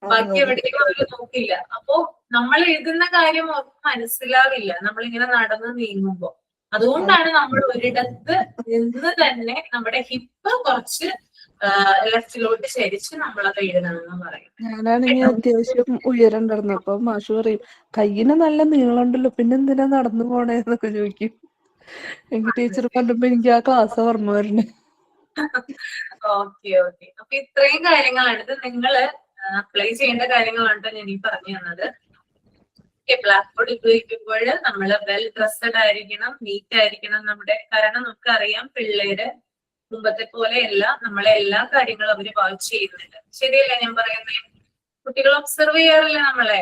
ബാക്കി എവിടെയും അവര് നോക്കില്ല. അപ്പോ നമ്മൾ എഴുതുന്ന കാര്യം മനസ്സിലാവില്ല നമ്മളിങ്ങനെ നടന്ന് നീങ്ങുമ്പോ. അതുകൊണ്ടാണ് നമ്മൾ ഒരിടത്ത് നിന്ന് തന്നെ നമ്മുടെ ഹിപ്പ് കുറച്ച് ലെഫ്റ്റിലോട്ട് ചരിച്ച് നമ്മളത് എഴുതണമെന്ന് പറയും. ഞാനാണെങ്കിൽ അത്യാവശ്യം ഉയരണ്ടായിരുന്നു. അപ്പൊ മാഷു പറയും, കയ്യിന് നല്ല നീളമുണ്ടല്ലോ, പിന്നെ എന്തിനാ നടന്നു പോണേന്നൊക്കെ ചോദിക്കും. എനിക്ക് ടീച്ചർ പറഞ്ഞപ്പോ എനിക്ക് ആ ക്ലാസ് ഓർമ്മ വരണേ. Okay okay. അപ്പൊ ഇത്രയും കാര്യങ്ങളാണ് ഇത് നിങ്ങള് അപ്ലൈ ചെയ്യേണ്ട കാര്യങ്ങളാണ് ഞാൻ ഈ പറഞ്ഞു തന്നത്. ബ്ലാക്ക് ബോർഡ് ഉപയോഗിക്കുമ്പോൾ നമ്മൾ വെൽ ഡ്രസ്ഡ് ആയിരിക്കണം, നീറ്റ് ആയിരിക്കണം നമ്മുടെ. കാരണം നമുക്കറിയാം പിള്ളേര് മുമ്പത്തെ പോലെയല്ല, നമ്മളെ എല്ലാ കാര്യങ്ങളും അവര് വാച്ച് ചെയ്യുന്നുണ്ട്. ശരിയല്ലേ ഞാൻ പറയുന്നത്? കുട്ടികൾ ഒബ്സർവ് ചെയ്യാറില്ല നമ്മളെ.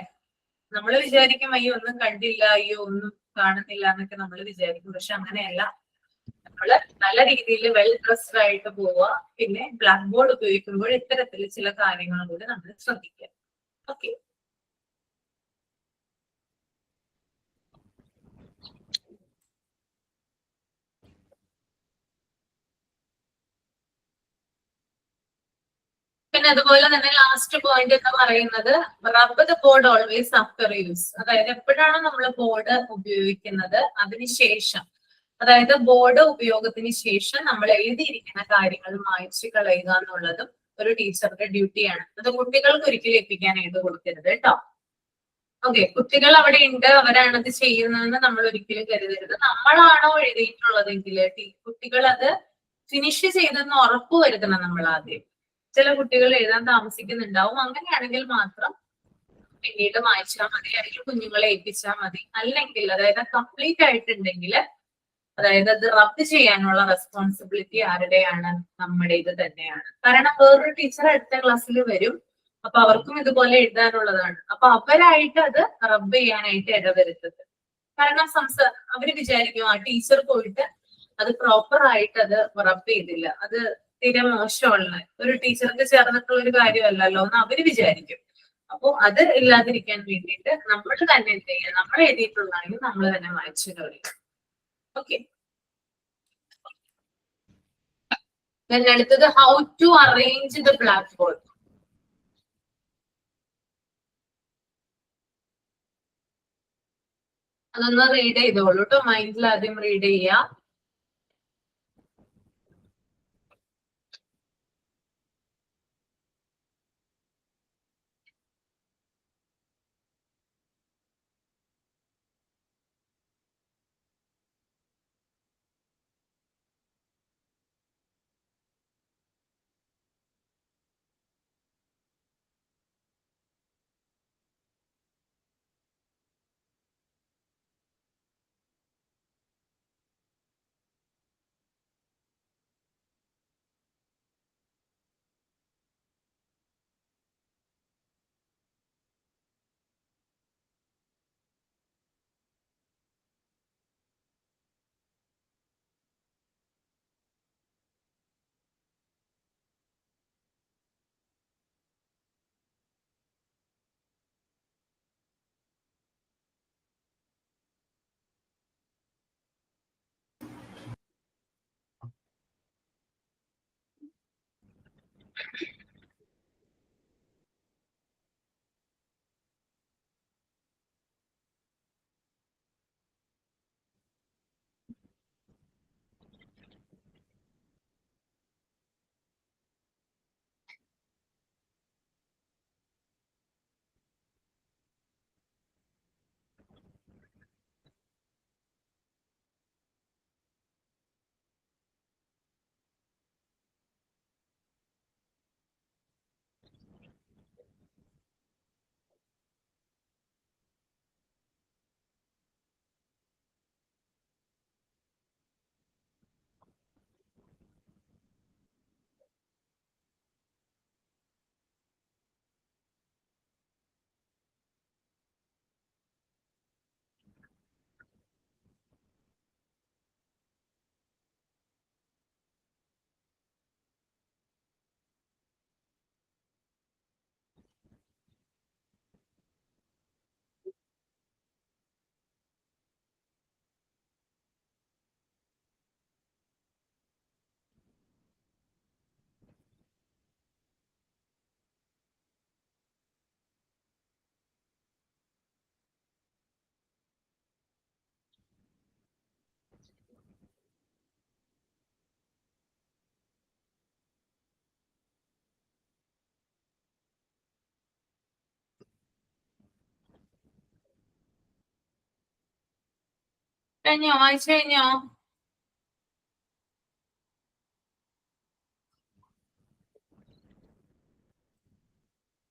നമ്മൾ വിചാരിക്കും അയ്യോ ഒന്നും കണ്ടില്ല, അയ്യോ ഒന്നും കാണുന്നില്ല എന്നൊക്കെ നമ്മൾ വിചാരിക്കും. പക്ഷെ അങ്ങനെയല്ല. നമ്മള് നല്ല രീതിയിൽ വെൽ ഡ്രസ്ഡ് ആയിട്ട് പോവുക. പിന്നെ ബ്ലാക്ക് ബോർഡ് ഉപയോഗിക്കുമ്പോൾ ഇത്തരത്തിൽ ചില കാര്യങ്ങളും കൂടി നമ്മൾ ശ്രദ്ധിക്കുക. ഓക്കെ. പിന്നെ അതുപോലെ തന്നെ ലാസ്റ്റ് പോയിന്റ് എന്ന് പറയുന്നത് റബ്ബ് the board always after use. അതായത് എപ്പോഴാണ് നമ്മൾ ബോർഡ് ഉപയോഗിക്കുന്നത് അതിനുശേഷം, അതായത് ബോർഡ് ഉപയോഗത്തിന് ശേഷം നമ്മൾ എഴുതിയിരിക്കുന്ന കാര്യങ്ങൾ മായ്ച്ചു കളയുക എന്നുള്ളതും ഒരു ടീച്ചറുടെ ഡ്യൂട്ടിയാണ്. അത് കുട്ടികൾക്ക് ഒരിക്കലും എത്തിക്കാൻ എഴുതി കൊടുക്കരുത് കേട്ടോ. ഓക്കെ, കുട്ടികൾ അവിടെ ഉണ്ട്, അവരാണത് ചെയ്യുന്നതെന്ന് നമ്മൾ ഒരിക്കലും കരുതരുത്. നമ്മളാണോ എഴുതിയിട്ടുള്ളതെങ്കിൽ കുട്ടികൾ അത് ഫിനിഷ് ചെയ്തെന്ന് ഉറപ്പ് വരുത്തണം നമ്മൾ ആദ്യം. ചില കുട്ടികൾ എഴുതാൻ താമസിക്കുന്നുണ്ടാവും. അങ്ങനെയാണെങ്കിൽ മാത്രം പിന്നീട് മായ്ച്ചാൽ മതി, അല്ലെങ്കിൽ കുഞ്ഞുങ്ങളെ ഏൽപ്പിച്ചാൽ മതി. അല്ലെങ്കിൽ അതായത് കംപ്ലീറ്റ് ആയിട്ടുണ്ടെങ്കിൽ, അതായത് അത് റബ്ബ് ചെയ്യാനുള്ള റെസ്പോൺസിബിലിറ്റി ആരുടെയാണ്? നമ്മുടേത് തന്നെയാണ്. കാരണം വേറൊരു ടീച്ചർ അടുത്ത ക്ലാസ്സിൽ വരും, അപ്പൊ അവർക്കും ഇതുപോലെ എഴുതാനുള്ളതാണ്. അപ്പൊ അവരായിട്ട് അത് റബ്ബ് ചെയ്യാനായിട്ട് ഇടവരുത്തത്. കാരണം അവര് വിചാരിക്കും ആ ടീച്ചർ പോയിട്ട് അത് പ്രോപ്പർ ആയിട്ട് അത് റബ്ബ് ചെയ്തില്ല, അത് തീരെ മോശമുള്ള ഒരു ടീച്ചർക്ക് ചേർന്നിട്ടുള്ള ഒരു കാര്യമല്ലല്ലോ എന്ന് അവര് വിചാരിക്കും. അപ്പൊ അത് ഇല്ലാതിരിക്കാൻ വേണ്ടിയിട്ട് നമ്മൾ തന്നെ എന്ത് ചെയ്യുക? നമ്മൾ എഴുതിയിട്ടുള്ളതാണെങ്കിൽ നമ്മൾ തന്നെ വായിച്ചു കളയുക. ഓക്കെ. അടുത്തത് how to arrange the black board. അതൊന്ന് റീഡ് ചെയ്തോളൂ കേട്ടോ. മൈൻഡിൽ ആദ്യം റീഡ് ചെയ്യാം. കഴിഞ്ഞോ? വായിച്ചു കഴിഞ്ഞോ?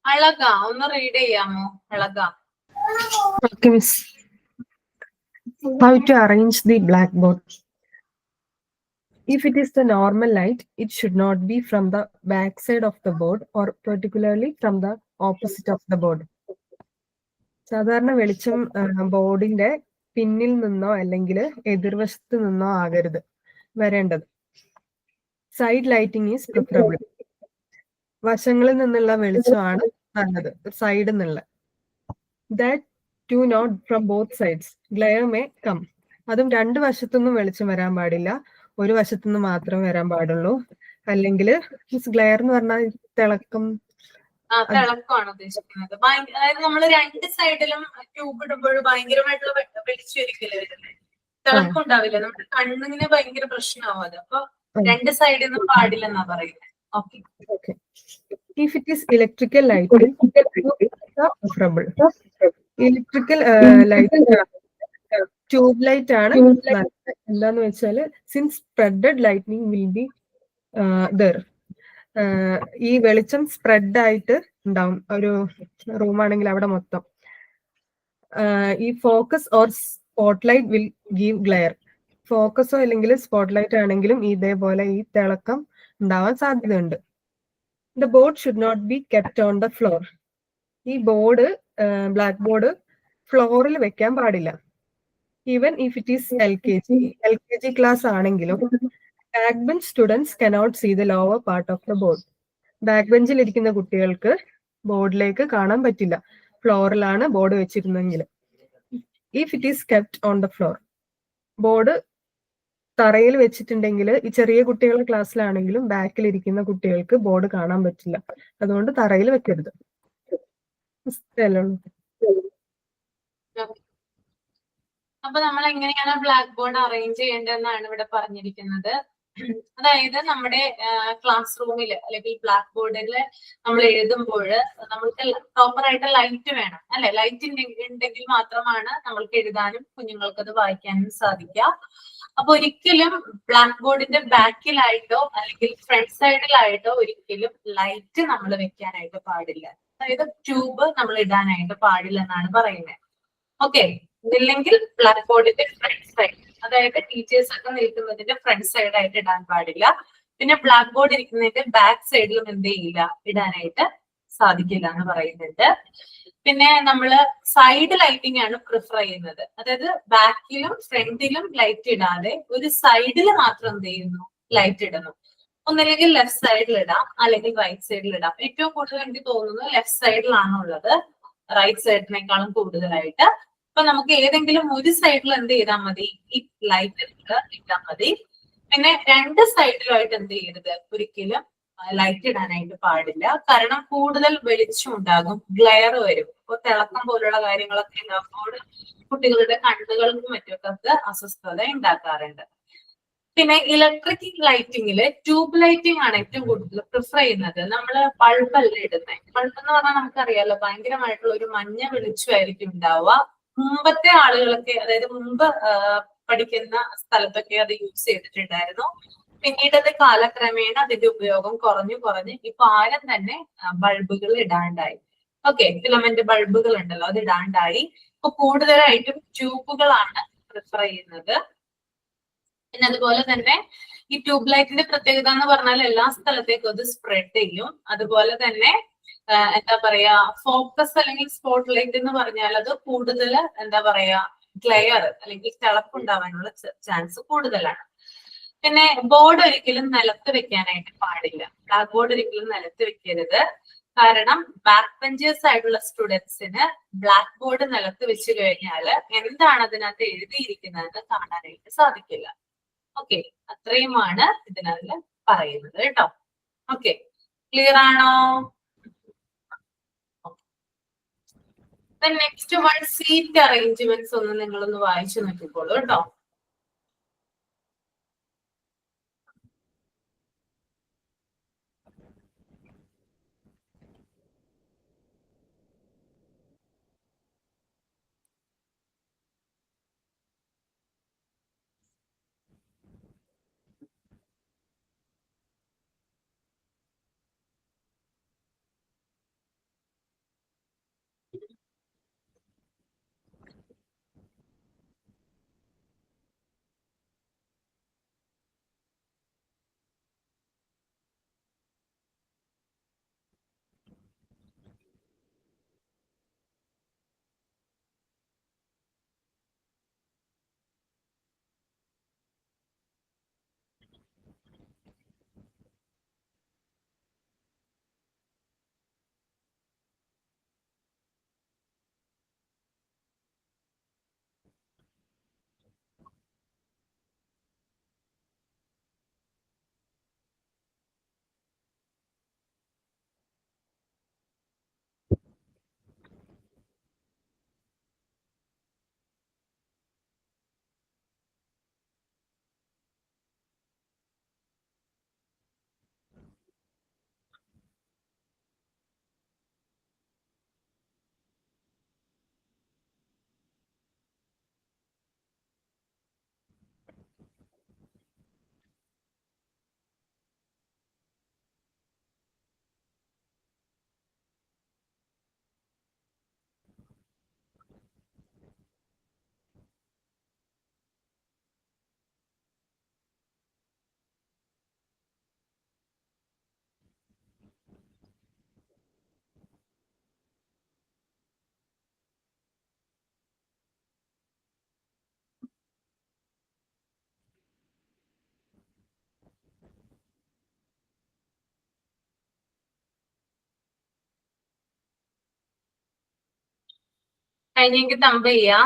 അളക ഒന്ന് റീഡ് ചെയ്യാമോ? Alaka. Okay, miss. How to arrange the blackboard? If it is the normal light, it should not be from the back side of the board or particularly from the opposite of the board. സാധാരണ വെളിച്ചം ബോർഡിന്റെ പിന്നിൽ നിന്നോ അല്ലെങ്കിൽ എതിർവശത്ത് നിന്നോ ആകരുത് വരേണ്ടത്. Side lighting is preferable. വശങ്ങളിൽ നിന്നുള്ള വെളിച്ചമാണ് നല്ലത്, സൈഡിൽ നിന്നുള്ള. That to not from both sides glare may come. അതും രണ്ട് വശത്തുനിന്നും വെളിച്ചം വരാൻ പാടില്ല, ഒരു വശത്തുനിന്ന് മാത്രമേ വരാൻ പാടുള്ളൂ. അല്ലെങ്കിൽ ഗ്ലെയർ എന്ന് പറഞ്ഞാൽ തിളക്കം. തിളക്കമാണ് ഉദ്ദേശിക്കുന്നത്. അതായത് നമ്മൾ രണ്ട് സൈഡിലും ട്യൂബ് ഇടുമ്പോൾ ഭയങ്കരമായിട്ടുള്ള വെളിച്ചം ഒരിക്കലും വരുന്നത്, തിളക്കം ഉണ്ടാവില്ല, നമ്മുടെ കണ്ണിന് ഭയങ്കര പ്രശ്നമാവും അത്. അപ്പൊ രണ്ട് സൈഡിൽ നിന്നും പാടില്ലെന്നാ പറയുന്നത്. Okay. If it is electrical lighting, preferable. Electrical light tube light ആണ് നല്ലത്. എന്താന്ന് വെച്ചാൽ since spreaded lightning will be there. ഈ വെളിച്ചം സ്പ്രെഡ് ആയിട്ട് ഉണ്ടാവും. ഒരു റൂം ആണെങ്കിൽ അവിടെ മൊത്തം ഈ focus or spot light will give glare. ഫോക്കസോ അല്ലെങ്കിൽ സ്പോട്ട് ലൈറ്റ് ആണെങ്കിലും ഇതേപോലെ ഈ തിളക്കം ഉണ്ടാവാൻ സാധ്യതയുണ്ട്. The board should not be kept on the floor. ഈ ബോർഡ് ബ്ലാക്ക് ബോർഡ് ഫ്ലോറിൽ വെക്കാൻ പാടില്ല. Even if it is LKG class ആണെങ്കിലും back bench students cannot see the lower part of the board. Back ബെഞ്ചിൽ ഇരിക്കുന്ന കുട്ടികൾക്ക് ബോർഡിലേക്ക് കാണാൻ പറ്റില്ല, ഫ്ലോറിലാണ് ബോർഡ് വെച്ചിരുന്നെങ്കിൽ. If it is kept on the floor, board തറയിൽ വെച്ചിട്ടുണ്ടെങ്കിൽ ഈ ചെറിയ കുട്ടികളുടെ ക്ലാസ്സിലാണെങ്കിലും ബാക്കിൽ ഇരിക്കുന്ന കുട്ടികൾക്ക് ബോർഡ് കാണാൻ പറ്റില്ല. അതുകൊണ്ട് തറയിൽ വെക്കരുത്. അപ്പൊ നമ്മൾ എങ്ങനെയാണ് ബ്ലാക്ക് ബോർഡ് അറേഞ്ച് ചെയ്യേണ്ടതെന്നാണ് ഇവിടെ പറഞ്ഞിരിക്കുന്നത്. അതായത് നമ്മുടെ ക്ലാസ് റൂമിൽ അല്ലെങ്കിൽ ബ്ലാക്ക് ബോർഡിൽ നമ്മൾ എഴുതുമ്പോൾ നമ്മൾക്ക് പ്രോപ്പർ ആയിട്ട് ലൈറ്റ് വേണം അല്ലെ. ലൈറ്റ് ഉണ്ടെങ്കിൽ മാത്രമാണ് നമ്മൾക്ക് എഴുതാനും കുഞ്ഞുങ്ങൾക്ക് അത് വായിക്കാനും സാധിക്കുക. അപ്പൊ ഒരിക്കലും ബ്ലാക്ക് ബോർഡിന്റെ ബാക്കിലായിട്ടോ അല്ലെങ്കിൽ ഫ്രണ്ട് സൈഡിലായിട്ടോ ഒരിക്കലും ലൈറ്റ് നമ്മൾ വെക്കാനായിട്ട് പാടില്ല. അതായത് ട്യൂബ് നമ്മൾ ഇടാനായിട്ട് പാടില്ല എന്നാണ് പറയുന്നത്. ഓക്കെ. ഇതില്ലെങ്കിൽ ബ്ലാക്ക് ബോർഡിന്റെ ഫ്രണ്ട് സൈഡ്, അതായത് ടീച്ചേഴ്സ് ഒക്കെ നിൽക്കുന്നതിന്റെ ഫ്രണ്ട് സൈഡ് ആയിട്ട് ഇടാൻ പാടില്ല. പിന്നെ ബ്ലാക്ക് ബോർഡ് ഇരിക്കുന്നതിന്റെ ബാക്ക് സൈഡിലും എന്ത് ചെയ്യില്ല, ഇടാനായിട്ട് സാധിക്കില്ല എന്ന് പറയുന്നുണ്ട്. പിന്നെ നമ്മള് സൈഡ് ലൈറ്റിംഗ് ആണ് പ്രിഫർ ചെയ്യുന്നത്. അതായത് ബാക്കിലും ഫ്രണ്ടിലും ലൈറ്റ് ഇടാതെ ഒരു സൈഡിൽ മാത്രം എന്ത് ചെയ്യുന്നു, ലൈറ്റ് ഇടുന്നു. ഒന്നില്ലെങ്കിൽ ലെഫ്റ്റ് സൈഡിൽ ഇടാം, അല്ലെങ്കിൽ റൈറ്റ് സൈഡിൽ ഇടാം. ഏറ്റവും കൂടുതൽ എനിക്ക് തോന്നുന്നത് ലെഫ്റ്റ് സൈഡിലാണ് ഉള്ളത്, റൈറ്റ് സൈഡിനേക്കാളും കൂടുതലായിട്ട്. അപ്പൊ നമുക്ക് ഏതെങ്കിലും ഒരു സൈഡിൽ എന്ത് ചെയ്താൽ മതി, ഈ ലൈറ്റ് ഇട്ടാൽ മതി. പിന്നെ രണ്ട് സൈഡിലുമായിട്ട് എന്ത് ചെയ്യരുത്, ഒരിക്കലും ലൈറ്റ് ഇടാനായിട്ട് പാടില്ല. കാരണം കൂടുതൽ വെളിച്ചം ഉണ്ടാകും, ഗ്ലെയർ വരും. ഇപ്പൊ തിളക്കം പോലുള്ള കാര്യങ്ങളൊക്കെ ഉണ്ടാകുമ്പോൾ കുട്ടികളുടെ കണ്ണുകൾക്കും മറ്റൊക്കെ അസ്വസ്ഥത ഉണ്ടാക്കാറുണ്ട്. പിന്നെ ഇലക്ട്രിക് ലൈറ്റിങ്ങില് ട്യൂബ് ലൈറ്റിംഗ് ആണ് ഏറ്റവും കൂടുതൽ പ്രിഫർ ചെയ്യുന്നത്. നമ്മള് ബൾബല്ല ഇടുന്നത്. ബൾബ് എന്ന് പറഞ്ഞാൽ നമുക്കറിയാലോ, ഭയങ്കരമായിട്ടുള്ള ഒരു മഞ്ഞ വെളിച്ചമായിരിക്കും ഉണ്ടാവുക. മുമ്പത്തെ ആളുകളൊക്കെ, അതായത് മുമ്പ് പഠിക്കുന്ന സ്ഥലത്തൊക്കെ അത് യൂസ് ചെയ്തിട്ടുണ്ടായിരുന്നു. പിന്നീട് അത് കാലക്രമേണ അതിന്റെ ഉപയോഗം കുറഞ്ഞു ഇപ്പൊ ആരും തന്നെ ബൾബുകൾ ഇടാണ്ടായി. ഓക്കെ, ഫിലമെന്റ് ബൾബുകൾ ഉണ്ടല്ലോ, അത് ഇടാണ്ടായി. ഇപ്പൊ കൂടുതലായിട്ടും ട്യൂബുകളാണ് പ്രിഫർ ചെയ്യുന്നത്. പിന്നെ അതുപോലെ തന്നെ ഈ ട്യൂബ് ലൈറ്റിന്റെ പ്രത്യേകത എന്ന് പറഞ്ഞാൽ എല്ലാ സ്ഥലത്തേക്കും അത് സ്പ്രെഡ് ചെയ്യും. അതുപോലെ തന്നെ എന്താ പറയാ, ഫോക്കസ് അല്ലെങ്കിൽ സ്പോട്ട് ലൈറ്റ് എന്ന് പറഞ്ഞാൽ അത് കൂടുതൽ എന്താ പറയാ, ഗ്ലെയർ അല്ലെങ്കിൽ തിളപ്പുണ്ടാവാനുള്ള ചാൻസ് കൂടുതലാണ്. പിന്നെ ബോർഡ് ഒരിക്കലും നിലത്ത് വെക്കാനായിട്ട് പാടില്ല. ബ്ലാക്ക് ബോർഡ് ഒരിക്കലും നിലത്ത് വെക്കരുത്. കാരണം ബാക്ക് ബെഞ്ചേഴ്സ് ആയിട്ടുള്ള സ്റ്റുഡൻസിന് ബ്ലാക്ക് ബോർഡ് നിലത്ത് വെച്ച് കഴിഞ്ഞാൽ എന്താണ് അതിനകത്ത് എഴുതിയിരിക്കുന്നതെന്ന് കാണാനായിട്ട് സാധിക്കില്ല. ഓക്കെ, അത്രയുമാണ് ഇതിനകത്ത് പറയുന്നത് കേട്ടോ. ഓക്കെ, ക്ലിയർ ആണോ? നെക്സ്റ്റ് വൺ, സീറ്റ് അറേഞ്ച്മെന്റ്സ് ഒന്ന് നിങ്ങളൊന്ന് വായിച്ചു നോക്കിക്കോളൂ കേട്ടോ. കഴിഞ്ഞെങ്കിൽ തമ്പ് ചെയ്യാ.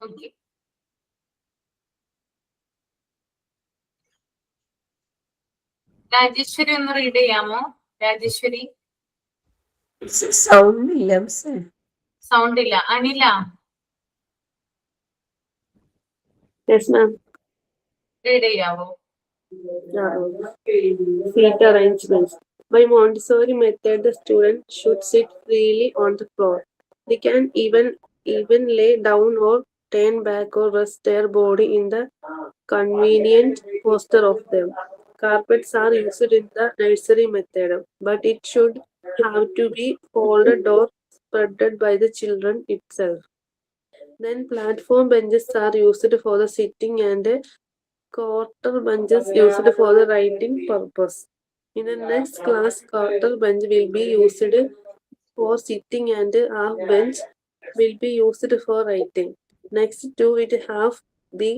ഓക്കെ. രാജേശ്വരി ഒന്ന് റീഡ് ചെയ്യാമോ? രാജേശ്വരി സൗണ്ട് ഇല്ല മിസ്സേ. സൗണ്ട് ഇല്ല. Anila yes ma'am. റീഡ് ചെയ്യാവോ? Seat arrangements. By Montessori method, the student should sit freely on the floor. They can even lay down or turn back or rest their body in the convenient posture of them. Carpets are used in the nursery method, but it should have to be folded or spreaded by the children itself. Then platform benches are used for the sitting and quarter benches used for the writing purpose. In the next class, quarter bench will be used for sitting and half bench will be used for writing. Next to it, half the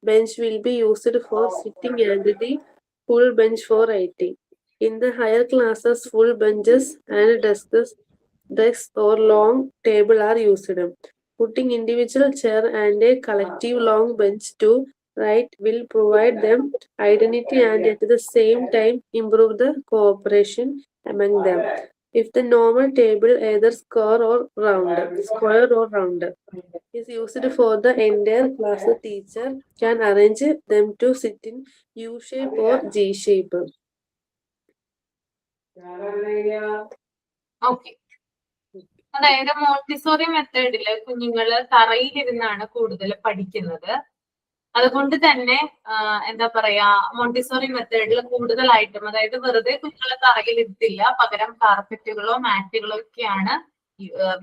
bench will be used for sitting and the full bench for writing. In the higher classes, full benches and desks or long table are used. Putting individual chair and a collective long bench to write will provide them identity and at the same time improve the cooperation among them. If the normal table, either square or round, is used for the entire class, the teacher can arrange them to sit in U shape or G shape. Okay. അതായത് Montessori മെത്തേഡില് കുഞ്ഞുങ്ങള് തറയിലിരുന്നാണ് കൂടുതൽ പഠിക്കുന്നത്. അതുകൊണ്ട് തന്നെ എന്താ പറയാ, Montessori മെത്തേഡിൽ കൂടുതലായിട്ടും, അതായത് വെറുതെ കുഞ്ഞുങ്ങളെ തറയിലിരുത്തില്ല, പകരം കാർപ്പറ്റുകളോ മാറ്റുകളോ ഒക്കെയാണ്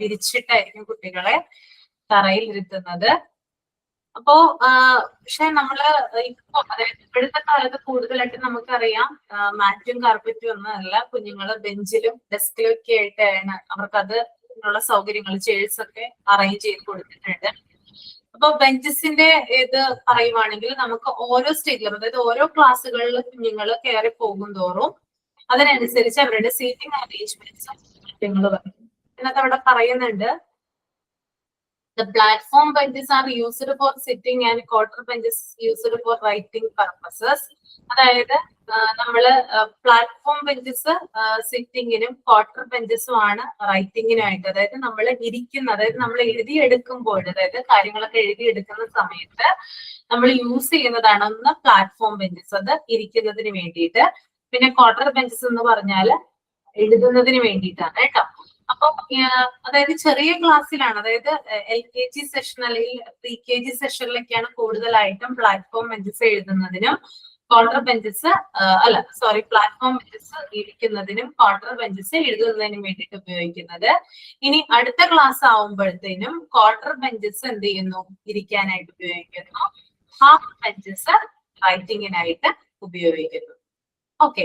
വിരിച്ചിട്ടായിരിക്കും കുട്ടികളെ തറയിൽ ഇരുത്തുന്നത്. അപ്പോ പക്ഷെ നമ്മള് ഇപ്പൊ, അതായത് ഇപ്പോഴത്തെ കാലത്ത് കൂടുതലായിട്ട് നമുക്കറിയാം മാറ്റും കാർപ്പറ്റും ഒന്നും അല്ല, കുഞ്ഞുങ്ങള് ബെഞ്ചിലും ഡെസ്കിലും ഒക്കെ ആയിട്ടാണ് അവർക്കത് ഉള്ള സൗകര്യങ്ങൾ, ചെയർസ് ഒക്കെ അറേഞ്ച് ചെയ്ത് കൊടുത്തിട്ടുണ്ട്. അപ്പൊ ബെഞ്ചസിന്റെ ഇത് പറയുവാണെങ്കിൽ നമുക്ക് ഓരോ സ്റ്റേജിലും, അതായത് ഓരോ ക്ലാസ്സുകളിൽ കുഞ്ഞുങ്ങൾ കയറി പോകും തോറും അതിനനുസരിച്ച് അവരുടെ സീറ്റിംഗ് അറേഞ്ച്മെന്റ്സും മാറ്റങ്ങൾ വരും. എന്നൊക്കെ അവിടെ പറയുന്നുണ്ട്. The platform benches are used for sitting and quarter benches used for writing purposes. അതായത് നമ്മള് പ്ലാറ്റ്ഫോം ബെഞ്ചസ് സിറ്റിങ്ങിനും ക്വാർട്ടർ ബെഞ്ചസും ആണ് റൈറ്റിങ്ങിനുമായിട്ട്. അതായത് നമ്മൾ ഇരിക്കുന്ന, അതായത് നമ്മൾ എഴുതിയെടുക്കുമ്പോൾ, അതായത് കാര്യങ്ങളൊക്കെ എഴുതിയെടുക്കുന്ന സമയത്ത് നമ്മൾ യൂസ് ചെയ്യുന്നതാണ് ഒന്ന് പ്ലാറ്റ്ഫോം ബെഞ്ചസ്, അത് ഇരിക്കുന്നതിന് വേണ്ടിയിട്ട്. പിന്നെ ക്വാർട്ടർ ബെഞ്ചസ് എന്ന് പറഞ്ഞാൽ എഴുതുന്നതിന് വേണ്ടിയിട്ടാണ് കേട്ടോ. അപ്പൊ അതായത് ചെറിയ ക്ലാസ്സിലാണ്, അതായത് LKG സെഷൻ അല്ലെങ്കിൽ PKG സെഷനിലൊക്കെയാണ് കൂടുതലായിട്ടും പ്ലാറ്റ്ഫോം ബെഞ്ചസ് എഴുതുന്നതിനും ക്വാർട്ടർ ബെഞ്ചസ് പ്ലാറ്റ്ഫോം ബെഞ്ചസ് ഇരിക്കുന്നതിനും ക്വാർട്ടർ ബെഞ്ചസ് എഴുതുന്നതിനും വേണ്ടിയിട്ട് ഉപയോഗിക്കുന്നത്. ഇനി അടുത്ത ക്ലാസ് ആവുമ്പോഴത്തേനും ക്വാർട്ടർ ബെഞ്ചസ് എന്ത് ചെയ്യുന്നു, ഇരിക്കാനായിട്ട് ഉപയോഗിക്കുന്നു. ഹാഫ് ബെഞ്ചസ് റൈറ്റിങ്ങിനായിട്ട് ഉപയോഗിക്കുന്നു. ഓക്കെ.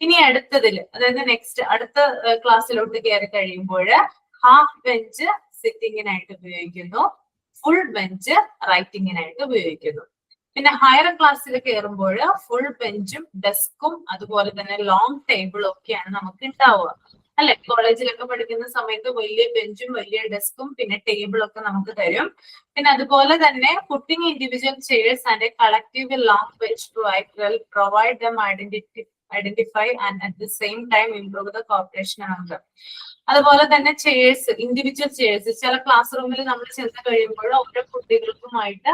ഇനി അടുത്തതിൽ, അതായത് നെക്സ്റ്റ് അടുത്ത ക്ലാസ്സിലോട്ട് കയറി കഴിയുമ്പോൾ ഹാഫ് ബെഞ്ച് സിറ്റിങ്ങിനായിട്ട് ഉപയോഗിക്കുന്നു, ഫുൾ ബെഞ്ച് റൈറ്റിങ്ങിനായിട്ട് ഉപയോഗിക്കുന്നു. പിന്നെ ഹയർ ക്ലാസ്സിൽ കയറുമ്പോൾ ഫുൾ ബെഞ്ചും ഡെസ്കും അതുപോലെ തന്നെ ലോങ് ടേബിളും ഒക്കെയാണ് നമുക്ക് ഉണ്ടാവുക. അല്ലെ? കോളേജിലൊക്കെ പഠിക്കുന്ന സമയത്ത് വലിയ ബെഞ്ചും വലിയ ഡെസ്കും പിന്നെ ടേബിളൊക്കെ നമുക്ക് തരും. പിന്നെ അതുപോലെ തന്നെ putting individual chairs and a collective long bench to provide them identify and at the same time improve the corporation among them. അതുപോലെ തന്നെ ചെയേഴ്സ്, ഇൻഡിവിജ്വൽ ചെയേഴ്സ്, ചില ക്ലാസ് റൂമിൽ നമ്മൾ ചെന്ന് കഴിയുമ്പോൾ ഓരോ കുട്ടികൾക്കുമായിട്ട്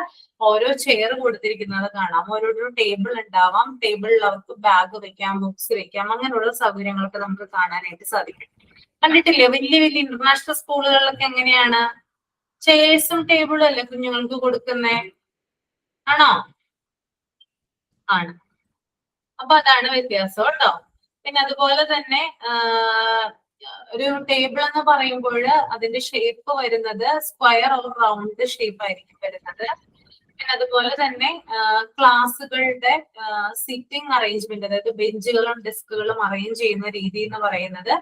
ഓരോ ചെയർ കൊടുത്തിരിക്കുന്നത് കാണാം. ഓരോരോ ടേബിൾ ഉണ്ടാവാം, ടേബിളിൽ അവർക്ക് ബാഗ് വെക്കാം, ബുക്സ് വെക്കാം, അങ്ങനെയുള്ള സൗകര്യങ്ങളൊക്കെ നമുക്ക് കാണാനായിട്ട് സാധിക്കും. കണ്ടിട്ടില്ലേ? വലിയ വലിയ ഇന്റർനാഷണൽ സ്കൂളുകളിലൊക്കെ എങ്ങനെയാണ്? ചെയേഴ്സും ടേബിളും അല്ലേ കുഞ്ഞുങ്ങൾക്ക് കൊടുക്കുന്നേ? ആണോ? ആണ്. അപ്പൊ അതാണ് വ്യത്യാസം കേട്ടോ. പിന്നെ അതുപോലെ തന്നെ ഒരു ടേബിൾ എന്ന് പറയുമ്പോൾ അതിന്റെ ഷേപ്പ് വരുന്നത് സ്ക്വയർ ഓർ റൗണ്ട് ഷേപ്പ് ആയിരിക്കും വരുന്നത്. പിന്നെ അതുപോലെ തന്നെ ക്ലാസ്സുകളുടെ സിറ്റിംഗ് അറേഞ്ച്മെന്റ്, അതായത് ബെഞ്ചുകളും ഡെസ്കുകളും അറേഞ്ച് ചെയ്യുന്ന രീതി എന്ന് പറയുന്നത്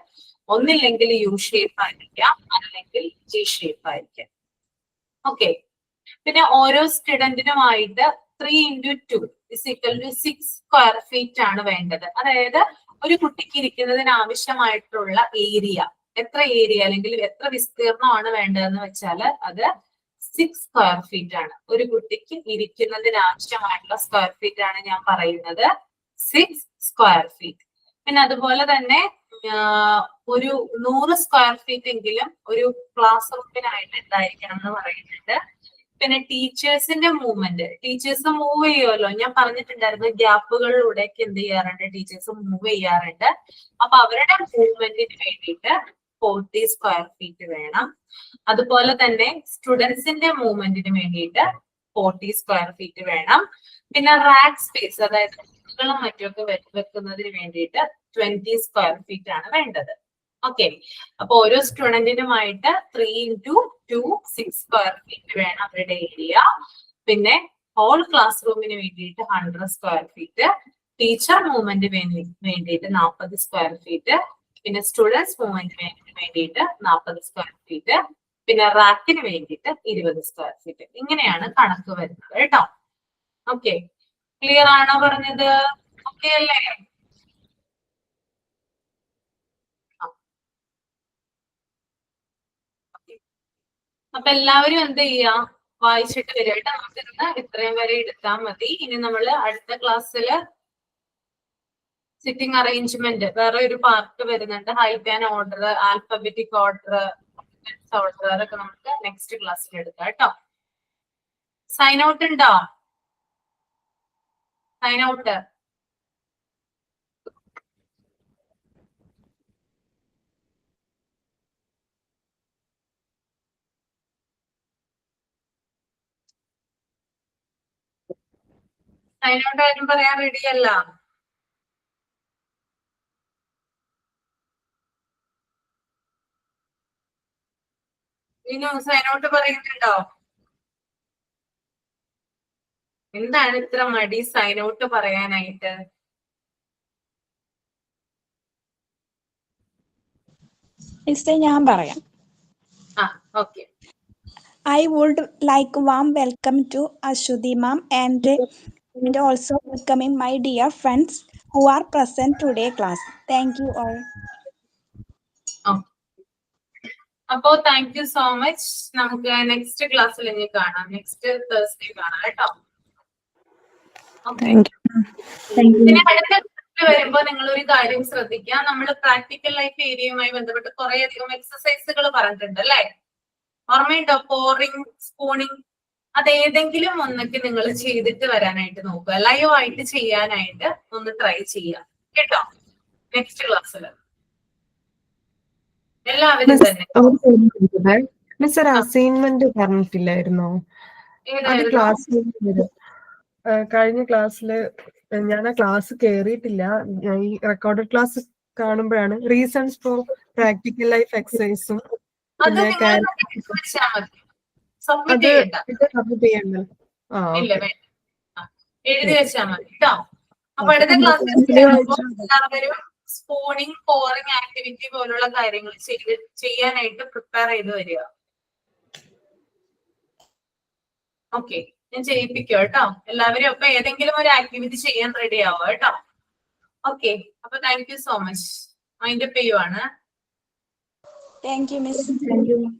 ഒന്നില്ലെങ്കിൽ യു ഷേപ്പ് ആയിരിക്കാം, അല്ലെങ്കിൽ ജി ഷേപ്പ് ആയിരിക്കാം. ഓക്കെ. പിന്നെ ഓരോ സ്റ്റുഡന്റിനുമായിട്ട് 3x2 = 6 സ്ക്വയർ ഫീറ്റ് ആണ് വേണ്ടത്. അതായത് ഒരു കുട്ടിക്ക് ഇരിക്കുന്നതിന് ആവശ്യമായിട്ടുള്ള ഏരിയ, എത്ര ഏരിയ അല്ലെങ്കിൽ എത്ര വിസ്തീർണമാണ് വേണ്ടതെന്ന് വെച്ചാൽ അത് 6 സ്ക്വയർ ഫീറ്റ് ആണ്. ഒരു കുട്ടിക്ക് ഇരിക്കുന്നതിന് ആവശ്യമായിട്ടുള്ള സ്ക്വയർ ഫീറ്റ് ആണ് ഞാൻ പറയുന്നത് 6 സ്ക്വയർ ഫീറ്റ്. പിന്നെ അതുപോലെ തന്നെ ഒരു 100 സ്ക്വയർ ഫീറ്റ് എങ്കിലും ഒരു ക്ലാസ് റൂമിനായിട്ട് ഉണ്ടായിരിക്കണം എന്ന് പറയുന്നുണ്ട്. പിന്നെ ടീച്ചേഴ്സിന്റെ മൂവ്മെന്റ്, ടീച്ചേഴ്സ് മൂവ് ചെയ്യുമല്ലോ, ഞാൻ പറഞ്ഞിട്ടുണ്ടായിരുന്നു ഗ്യാപ്പുകളിലൂടെയൊക്കെ എന്ത് ചെയ്യാറുണ്ട്, ടീച്ചേഴ്സ് മൂവ് ചെയ്യാറുണ്ട്. അപ്പൊ അവരുടെ മൂവ്മെന്റിന് വേണ്ടിയിട്ട് 40 സ്ക്വയർ ഫീറ്റ് വേണം. അതുപോലെ തന്നെ സ്റ്റുഡൻസിന്റെ മൂവ്മെന്റിന് വേണ്ടിയിട്ട് 40 സ്ക്വയർ ഫീറ്റ് വേണം. പിന്നെ റാക്ക് സ്പേസ്, അതായത് ബുക്കുകളും മറ്റുമൊക്കെ വെക്കുന്നതിന് വേണ്ടിയിട്ട് 20 സ്ക്വയർ ഫീറ്റ് ആണ് വേണ്ടത്. ഓക്കെ. അപ്പൊ ഓരോ സ്റ്റുഡന്റിനുമായിട്ട് 3x2 6 സ്ക്വയർ ഫീറ്റ് വേണം അവരുടെ ഏരിയ. പിന്നെ ഹോൾ ക്ലാസ് റൂമിന് വേണ്ടിയിട്ട് 100 സ്ക്വയർ ഫീറ്റ്, ടീച്ചർ മൂവ്മെന്റിന് വേണ്ടിയിട്ട് 40 സ്ക്വയർ ഫീറ്റ്, പിന്നെ സ്റ്റുഡൻസ് മൂവ്മെന്റിന് വേണ്ടിയിട്ട് 40 സ്ക്വയർ ഫീറ്റ്, പിന്നെ റാക്കിന് വേണ്ടിയിട്ട് 20 സ്ക്വയർ ഫീറ്റ്. ഇങ്ങനെയാണ് കണക്ക് വരുന്നത് കേട്ടോ. ഓക്കെ. ക്ലിയർ ആണോ പറഞ്ഞത്? ഓക്കെ അല്ലേ? അപ്പൊ എല്ലാവരും എന്ത് ചെയ്യാ, വായിച്ചിട്ട് വരിക കേട്ടോ. നമുക്കിന്ന് ഇത്രയും വരെ എടുത്താൽ മതി. ഇനി നമ്മൾ അടുത്ത ക്ലാസ്സില് സിറ്റിംഗ് അറേഞ്ച്മെന്റ് വേറെ ഒരു പാർട്ട് വരുന്നുണ്ട്. Height and order, alphabetic order, order, അതൊക്കെ നമുക്ക് നെക്സ്റ്റ് ക്ലാസ്സിൽ എടുക്കാം കേട്ടോ. സൈൻ ഔട്ട് ഉണ്ടോ? Sign out. സൈൻ ഔട്ട് ആരും പറയാൻ റെഡി അല്ല? ഇനി സൈൻ ഔട്ട് പറയുന്നുണ്ടോ? എന്താണ് ഇത്ര മടി സൈൻ ഔട്ട് പറയാനായിട്ട്? മിസ്റ്റർ, ഞാൻ പറയാം. Okay. I would like warm welcome to Ashwati ma'am and also welcoming my dear friends who are present today class. Thank you all. അപ്പോ താങ്ക് യു സോ മച്ച്. നമുക്ക് next ക്ലാസ്സിൽ ഇനി കാണാം. Next Thursday കാണാം കേട്ടോ. പിന്നെ അടുത്ത വരുമ്പോ നിങ്ങൾ ഒരു കാര്യം ശ്രദ്ധിക്കുക. നമ്മൾ പ്രാക്ടിക്കൽ ലൈഫ് ഏരിയയുമായി ബന്ധപ്പെട്ട് കുറെ അധികം എക്സസൈസുകൾ പറഞ്ഞിട്ടുണ്ട് അല്ലെ? ഓർമ്മയുണ്ടോ? പോറിങ്, സ്പൂണിങ്, അതേതെങ്കിലും ഒന്നൊക്കെ നിങ്ങൾ ചെയ്തിട്ട് വരാനായിട്ട് നോക്കുക. ലൈവ് ആയിട്ട് ചെയ്യാനായിട്ട് ഒന്ന് ട്രൈ ചെയ്യാം കേട്ടോ. നെക്സ്റ്റ് ക്ലാസ്സിൽ എല്ലാവരും തന്നെ. മിസ്റ്റർ അസൈൻമെന്റ് പറഞ്ഞിട്ടില്ലായിരുന്നോ? അത് ക്ലാസ്സിൽ കഴിഞ്ഞ ക്ലാസ്സില് ഞാൻ ആ ക്ലാസ് കേറിയിട്ടില്ല. ഈ റെക്കോർഡഡ് ക്ലാസ് കാണുമ്പോഴാണ് റീസൺസ് ഫോർ പ്രാക്ടിക്കൽ ലൈഫ് എക്സസൈസും പിന്നെ സബ്മിറ്റ് ചെയ്യണ്ട. എഴുതി വെച്ചാൽ മതി കേട്ടോ. അപ്പൊ അടുത്ത ക്ലാസ്സിൽ എല്ലാവരും സ്പൂണിങ്, പോറിങ് ആക്ടിവിറ്റി പോലുള്ള കാര്യങ്ങൾ ചെയ്യാനായിട്ട് പ്രിപ്പയർ ചെയ്ത് വരിക. ഓക്കെ, ഞാൻ ചെയ്യിപ്പിക്കും കേട്ടോ എല്ലാവരും. അപ്പൊ ഏതെങ്കിലും ഒരു ആക്ടിവിറ്റി ചെയ്യാൻ റെഡി ആവുക കേട്ടോ. ഓക്കെ, അപ്പൊ thank you so much. Mind up ചെയ്യുവാണ്. Thank you, Miss. Thank you.